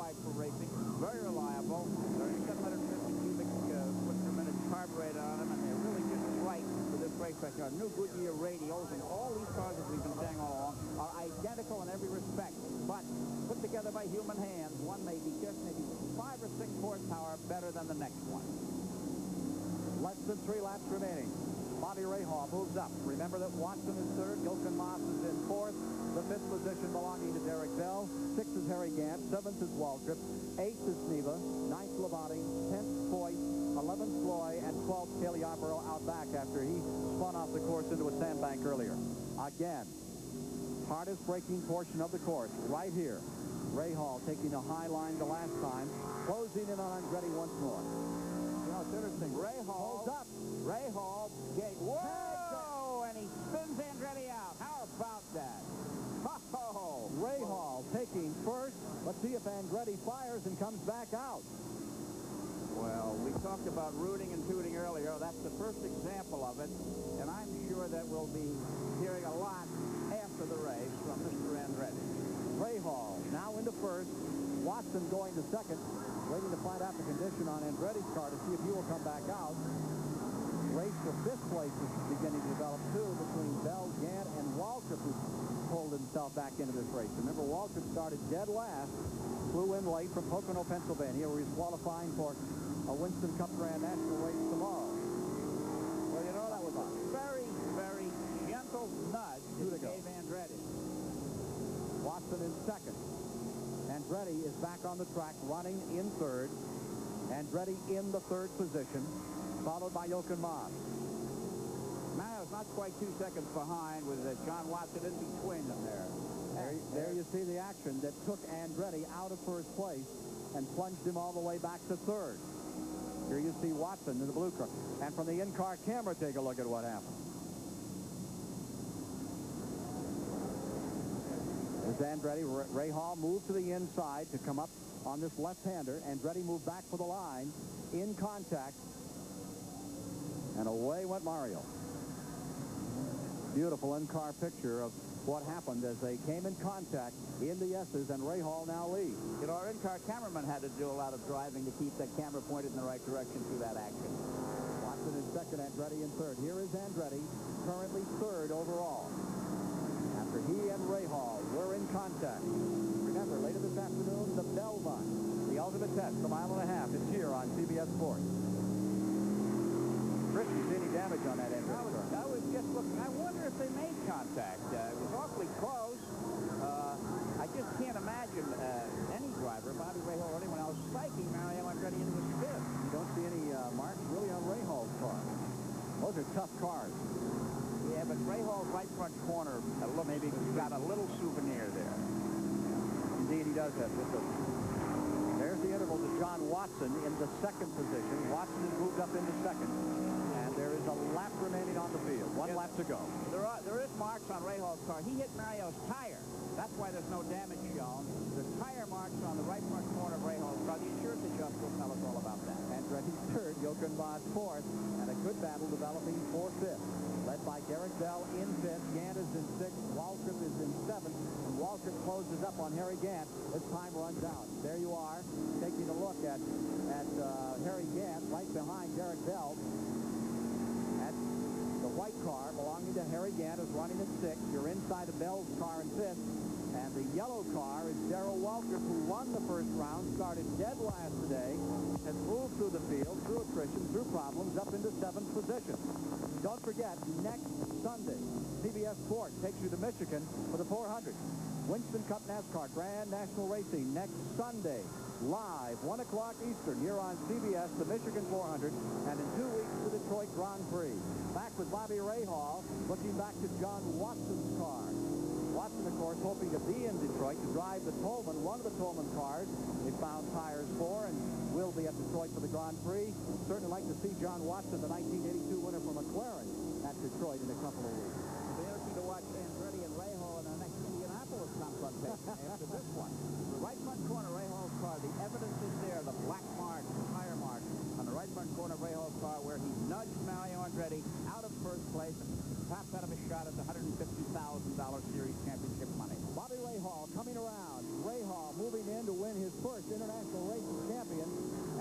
Speaker 5: type for racing. Very reliable. They're 750 cubic foot per minute carburetor on them, and they're really just right for this racetrack. There are new Goodyear radials, and all these cars, as we've been saying all along, are identical in every respect. But put together by human hands, one may be just maybe 5 or 6 horsepower better than the next one.
Speaker 2: Less than 3 laps remaining. Bobby Rahal moves up. Remember that Watson is third, Jochen Mass is in fourth. The 5th position belonging to Derek Bell. 6th is Harry Gant. 7th is Waltrip. 8th is Neva. 9th Labonte. 10th Foyt. 11th Floyd. And 12th Kelly Yarborough out back after he spun off the course into a sandbank earlier. Again, hardest braking portion of the course right here. Rahal taking a high line the last time. Closing in on Andretti once more. You know, it's interesting.
Speaker 5: Rahal
Speaker 2: holds up.
Speaker 5: Rahal gate. Whoa! And he spins Andretti out. How about that? Oh!
Speaker 2: Rahal taking first. Let's see if Andretti fires and comes back out.
Speaker 5: Well, we talked about rooting and tooting earlier. That's the first example of it. And I'm sure that we'll be hearing a lot after the race from Mr. Andretti.
Speaker 2: Rahal now into first. Watson going to second. Waiting to find out the condition on Andretti's car to see if he will come back out. Race for 5th place is beginning to develop, too, between Bell, Gant, and Waltrip, who pulled himself back into this race. Remember, Waltrip started dead last, flew in late from Pocono, Pennsylvania, where he's qualifying for a Winston Cup Grand National race tomorrow.
Speaker 5: Well, you know, that was a very, very gentle nudge that gave Andretti.
Speaker 2: Watson in second. Andretti is back on the track, running in third. Andretti in the 3rd position, followed by Jochen Mass.
Speaker 5: Mayo's not quite 2 seconds behind with John Watson in between them there.
Speaker 2: There you see the action that took Andretti out of first place and plunged him all the way back to 3rd. Here you see Watson in the blue car. And from the in-car camera, take a look at what happened. As Andretti, Rahal moved to the inside to come up on this left-hander. Andretti moved back for the line, in contact, and away went Mario. Beautiful in-car picture of what happened as they came in contact in the S's, and Rahal now leads.
Speaker 5: You know, our in-car cameraman had to do a lot of driving to keep that camera pointed in the right direction through that action.
Speaker 2: Watson is second, Andretti in third. Here is Andretti, currently 3rd overall. After he and Rahal were in contact. Remember, later this afternoon, the Bell Run, the ultimate test, the 1.5 miles. It's here on CBS Sports. Chris, you see any damage on that Andretti car?
Speaker 5: I was just looking. I wonder if they made contact. It was awfully close. I just can't imagine any driver, Bobby Rahal or anyone else, spiking Mario Andretti into a spin.
Speaker 2: You don't see any marks really on Rahal's car. Those are tough cars.
Speaker 5: Yeah, but Rahal's right front corner, maybe he's got a little souvenir there.
Speaker 2: Indeed, he does have just a... There's the interval to John Watson in the 2nd position. Watson has moved up into 2nd. And there is a lap remaining on the field. One lap to go.
Speaker 5: There is marks on Rahal's car. He hit Mario's tire. That's why there's no damage shown. The tire marks on the right front corner of Rahal's car. The insurance adjuster will tell us all about that.
Speaker 2: Andretti's 3rd, Jochen Mass 4th, and a good battle developing for 5th. Led by Derek Bell in 5th. Gant is in 6th. Waltrip is in 7th. And Waltrip closes up on Harry Gant as time runs out. There you are, taking a look at Harry Gant right behind Derek Bell. At the white car belonging to Harry Gant is running at 6th. You're inside of Bell's car in 5th. And the yellow car is Darrell Waltrip, who won the first round, started dead last today, has moved through the field, through attrition, through problems, up into 7th position. Don't forget, next Sunday, CBS Sports takes you to Michigan for the 400. Winston Cup NASCAR Grand National Racing next Sunday, live, 1 o'clock Eastern, here on CBS, the Michigan 400, and in 2 weeks, the Detroit Grand Prix. Back with Bobby Rahal, looking back to John Watson's car. Watson, of course, hoping to be in Detroit to drive the Tolman, one of the Tolman cars they found tires for, and will be at Detroit for the Grand Prix. Certainly like to see John Watson, the 1982 winner for McLaren, at Detroit in a couple of weeks.
Speaker 5: It'll be interesting to watch Andretti and Rahal in our next Indianapolis confrontation after this one. The right front corner of Rahal's car, the evidence is there, the black marks, the tire marks on the right front corner of Rahal's car where he nudged Mario Andretti out of first place and perhaps out of a shot at the $150,000 series championship money.
Speaker 2: Bobby Rahal coming around. Rahal moving in to win his first international racing champion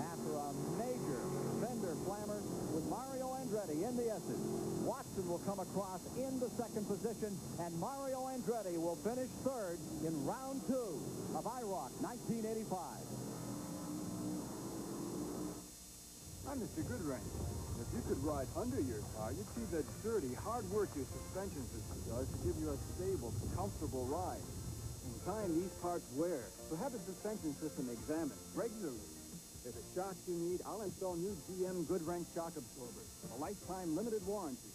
Speaker 2: after a major fender slammer with Mario Andretti in the S's. Watson will come across in the second position, and Mario Andretti will finish third in round 2 of IROC 1985.
Speaker 12: I'm Mr. Goodrange. If you could ride under your car, you'd see the dirty, hard work your suspension system does to give you a stable, comfortable ride. In time, these parts wear, so have the suspension system examined regularly. If it shocks you need, I'll install new GM Goodwrench shock absorbers, a lifetime limited warranty.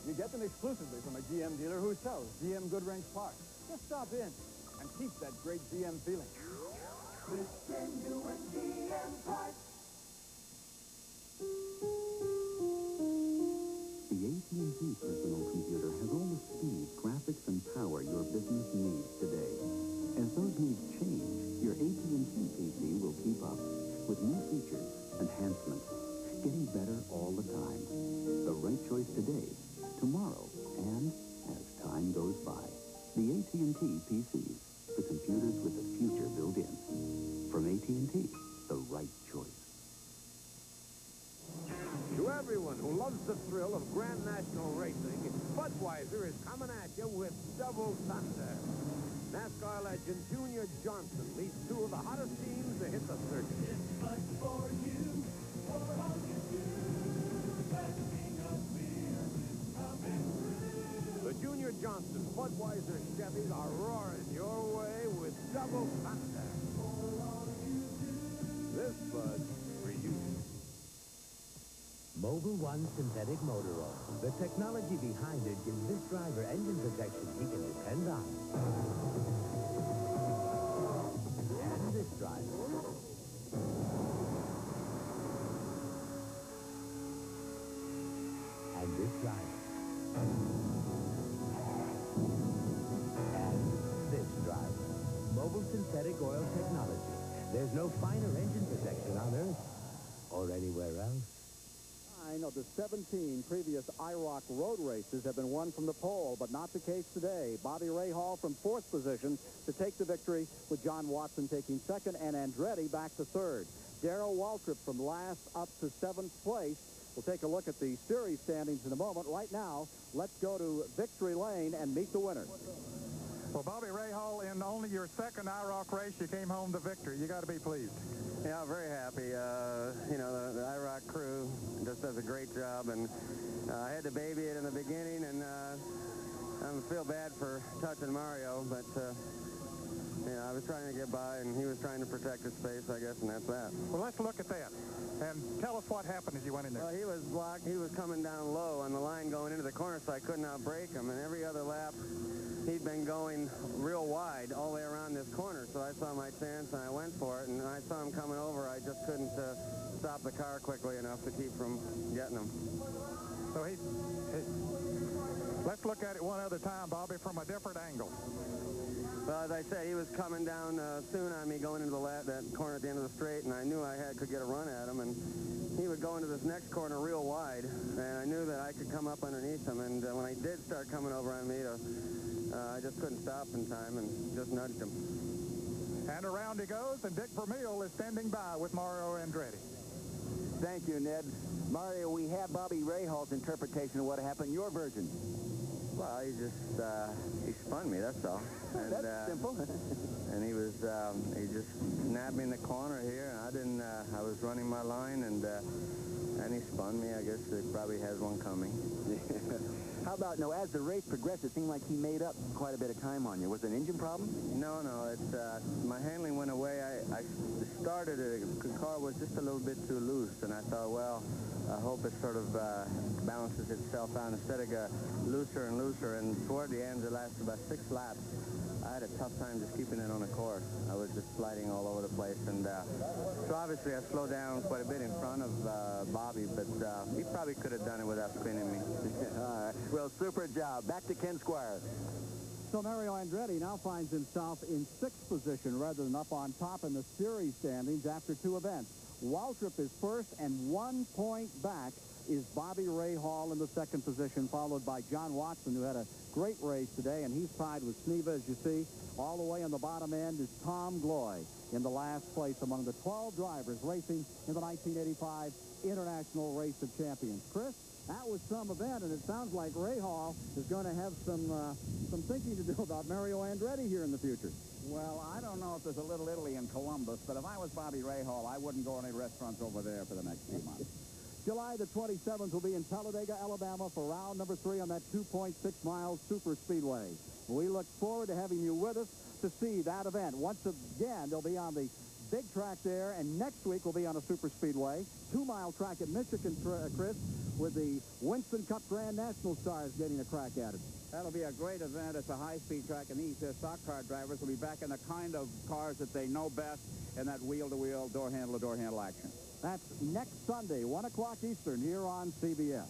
Speaker 12: You get them exclusively from a GM dealer who sells GM Goodwrench parts. Just stop in and keep that great GM feeling.
Speaker 14: With genuine GM parts.
Speaker 21: The AT&T personal computer has all the speed, graphics, and power your business needs today. As those needs change, your AT&T PC will keep up with new features, enhancements, getting better all the time. The right choice today, tomorrow, and as time goes by. The AT&T PCs, the computers with the future built in. From AT&T, the right choice.
Speaker 13: To everyone who loves the thrill of Grand National racing, Budweiser is coming at you with Double Thunder. NASCAR legend Junior Johnson leads two of the hottest teams to hit the circuit.
Speaker 14: It's much for you, for all you do. The best king of beer is coming through.
Speaker 13: The Junior Johnson Budweiser Chevys are roaring your way with Double Thunder.
Speaker 14: For all you do.
Speaker 13: This Bud for you.
Speaker 23: Mobil 1 synthetic motor oil. The technology behind it gives this driver engine protection he can depend on. And this driver. And this driver. And this driver. Mobil synthetic oil technology. There's no finer engine protection on Earth or anywhere else.
Speaker 1: Of the 17 previous IROC road races have been won from the pole, but not the case today. Bobby Rahal from 4th position to take the victory, with John Watson taking 2nd and Andretti back to 3rd. Darrell Waltrip from last up to 7th place. We'll take a look at the series standings in a moment. Right now, let's go to Victory Lane and meet the winners.
Speaker 6: Well, Bobby Rahal, in only your 2nd IROC race, you came home to victory. You got to be pleased.
Speaker 4: Yeah, very happy. You know, the IROC crew just does a great job, and I had to baby it in the beginning, and I feel bad for touching Mario, but you know, I was trying to get by, and he was trying to protect his space, I guess, and that's that.
Speaker 6: Well, let's look at that, and tell us what happened as you went in there.
Speaker 4: Well, he was blocked. He was coming down low on the line going into the corner, so I could not break him, and every other lap, he'd been going real wide all the way around this corner, so I saw my chance, and I went for it, and when I saw him coming over, I just couldn't stop the car quickly enough to keep from getting him.
Speaker 6: So let's look at it one other time, Bobby, from a different angle.
Speaker 4: Well, as I said, he was coming down soon on me going into that corner at the end of the straight, and I knew I could get a run at him, and he would go into this next corner real wide, and I knew that I could come up underneath him, and when I did start coming over on me, I just couldn't stop in time and just nudged him.
Speaker 6: And around he goes, and Dick Vermeil is standing by with Mario Andretti.
Speaker 3: Thank you, Ned. Mario, we have Bobby Rahal's interpretation of what happened. Your version.
Speaker 4: Well, he spun me, that's all. And,
Speaker 3: that's simple.
Speaker 4: And he just nabbed me in the corner here, and I was running my line, and he spun me. I guess it probably has one coming.
Speaker 3: How about, no, as the race progressed, it seemed like he made up quite a bit of time on you. Was it an engine problem?
Speaker 4: No, it's, my handling went away. I started it, the car was just a little bit too loose, and I thought, well, I hope it sort of balances itself out. Instead of got looser and looser, and toward the end, it lasted about 6 laps. I had a tough time just keeping it on the course. I was just sliding all over the place, and so obviously I slowed down quite a bit in front of Bobby, but he probably could have done it without spinning me.
Speaker 3: All right. Well, super job. Back to Ken Squire.
Speaker 1: So Mario Andretti now finds himself in 6th position rather than up on top in the series standings after 2 events. Waltrip is first, and 1 point back is Bobby Rahal in the 2nd position, followed by John Watson, who had a great race today, and he's tied with Sneva, as you see. All the way on the bottom end is Tom Gloy in the last place among the 12 drivers racing in the 1985 International Race of Champions. Chris, that was some event, and it sounds like Ray Hall is going to have some thinking to do about Mario Andretti here in the future.
Speaker 5: Well, I don't know if there's a Little Italy in Columbus, but if I was Bobby Rahal, I wouldn't go to any restaurants over there for the next few months.
Speaker 1: July the 27th will be in Talladega, Alabama for round number 3 on that 2.6 mile super speedway. We look forward to having you with us to see that event. Once again, they'll be on the big track there, and next week we'll be on a super speedway, 2-mile track at Michigan, Chris, with the Winston Cup Grand National Stars getting a crack at it.
Speaker 5: That'll be a great event. It's a high-speed track, and these stock car drivers will be back in the kind of cars that they know best in that wheel-to-wheel, door-handle-to-door-handle action.
Speaker 1: That's next Sunday, 1 o'clock Eastern, here on CBS.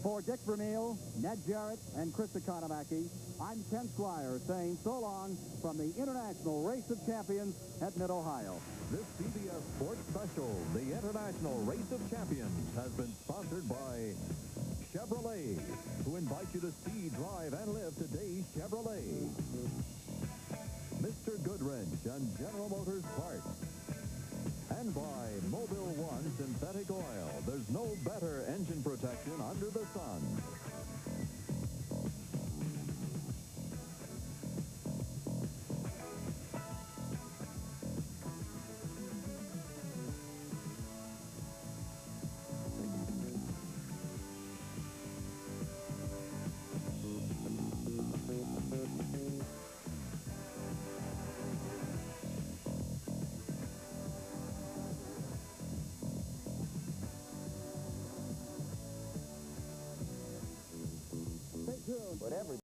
Speaker 1: For Dick Vermeil, Ned Jarrett, and Chris Economaki, I'm Ken Squire saying so long from the International Race of Champions at Mid-Ohio.
Speaker 22: This CBS Sports Special, the International Race of Champions, has been sponsored by Chevrolet, who invite you to see, drive, and live today's Chevrolet. Mr. Goodwrench and General Motors Parts. And by Mobile One Synthetic Oil. There's no better engine protection under the sun.
Speaker 1: Whatever.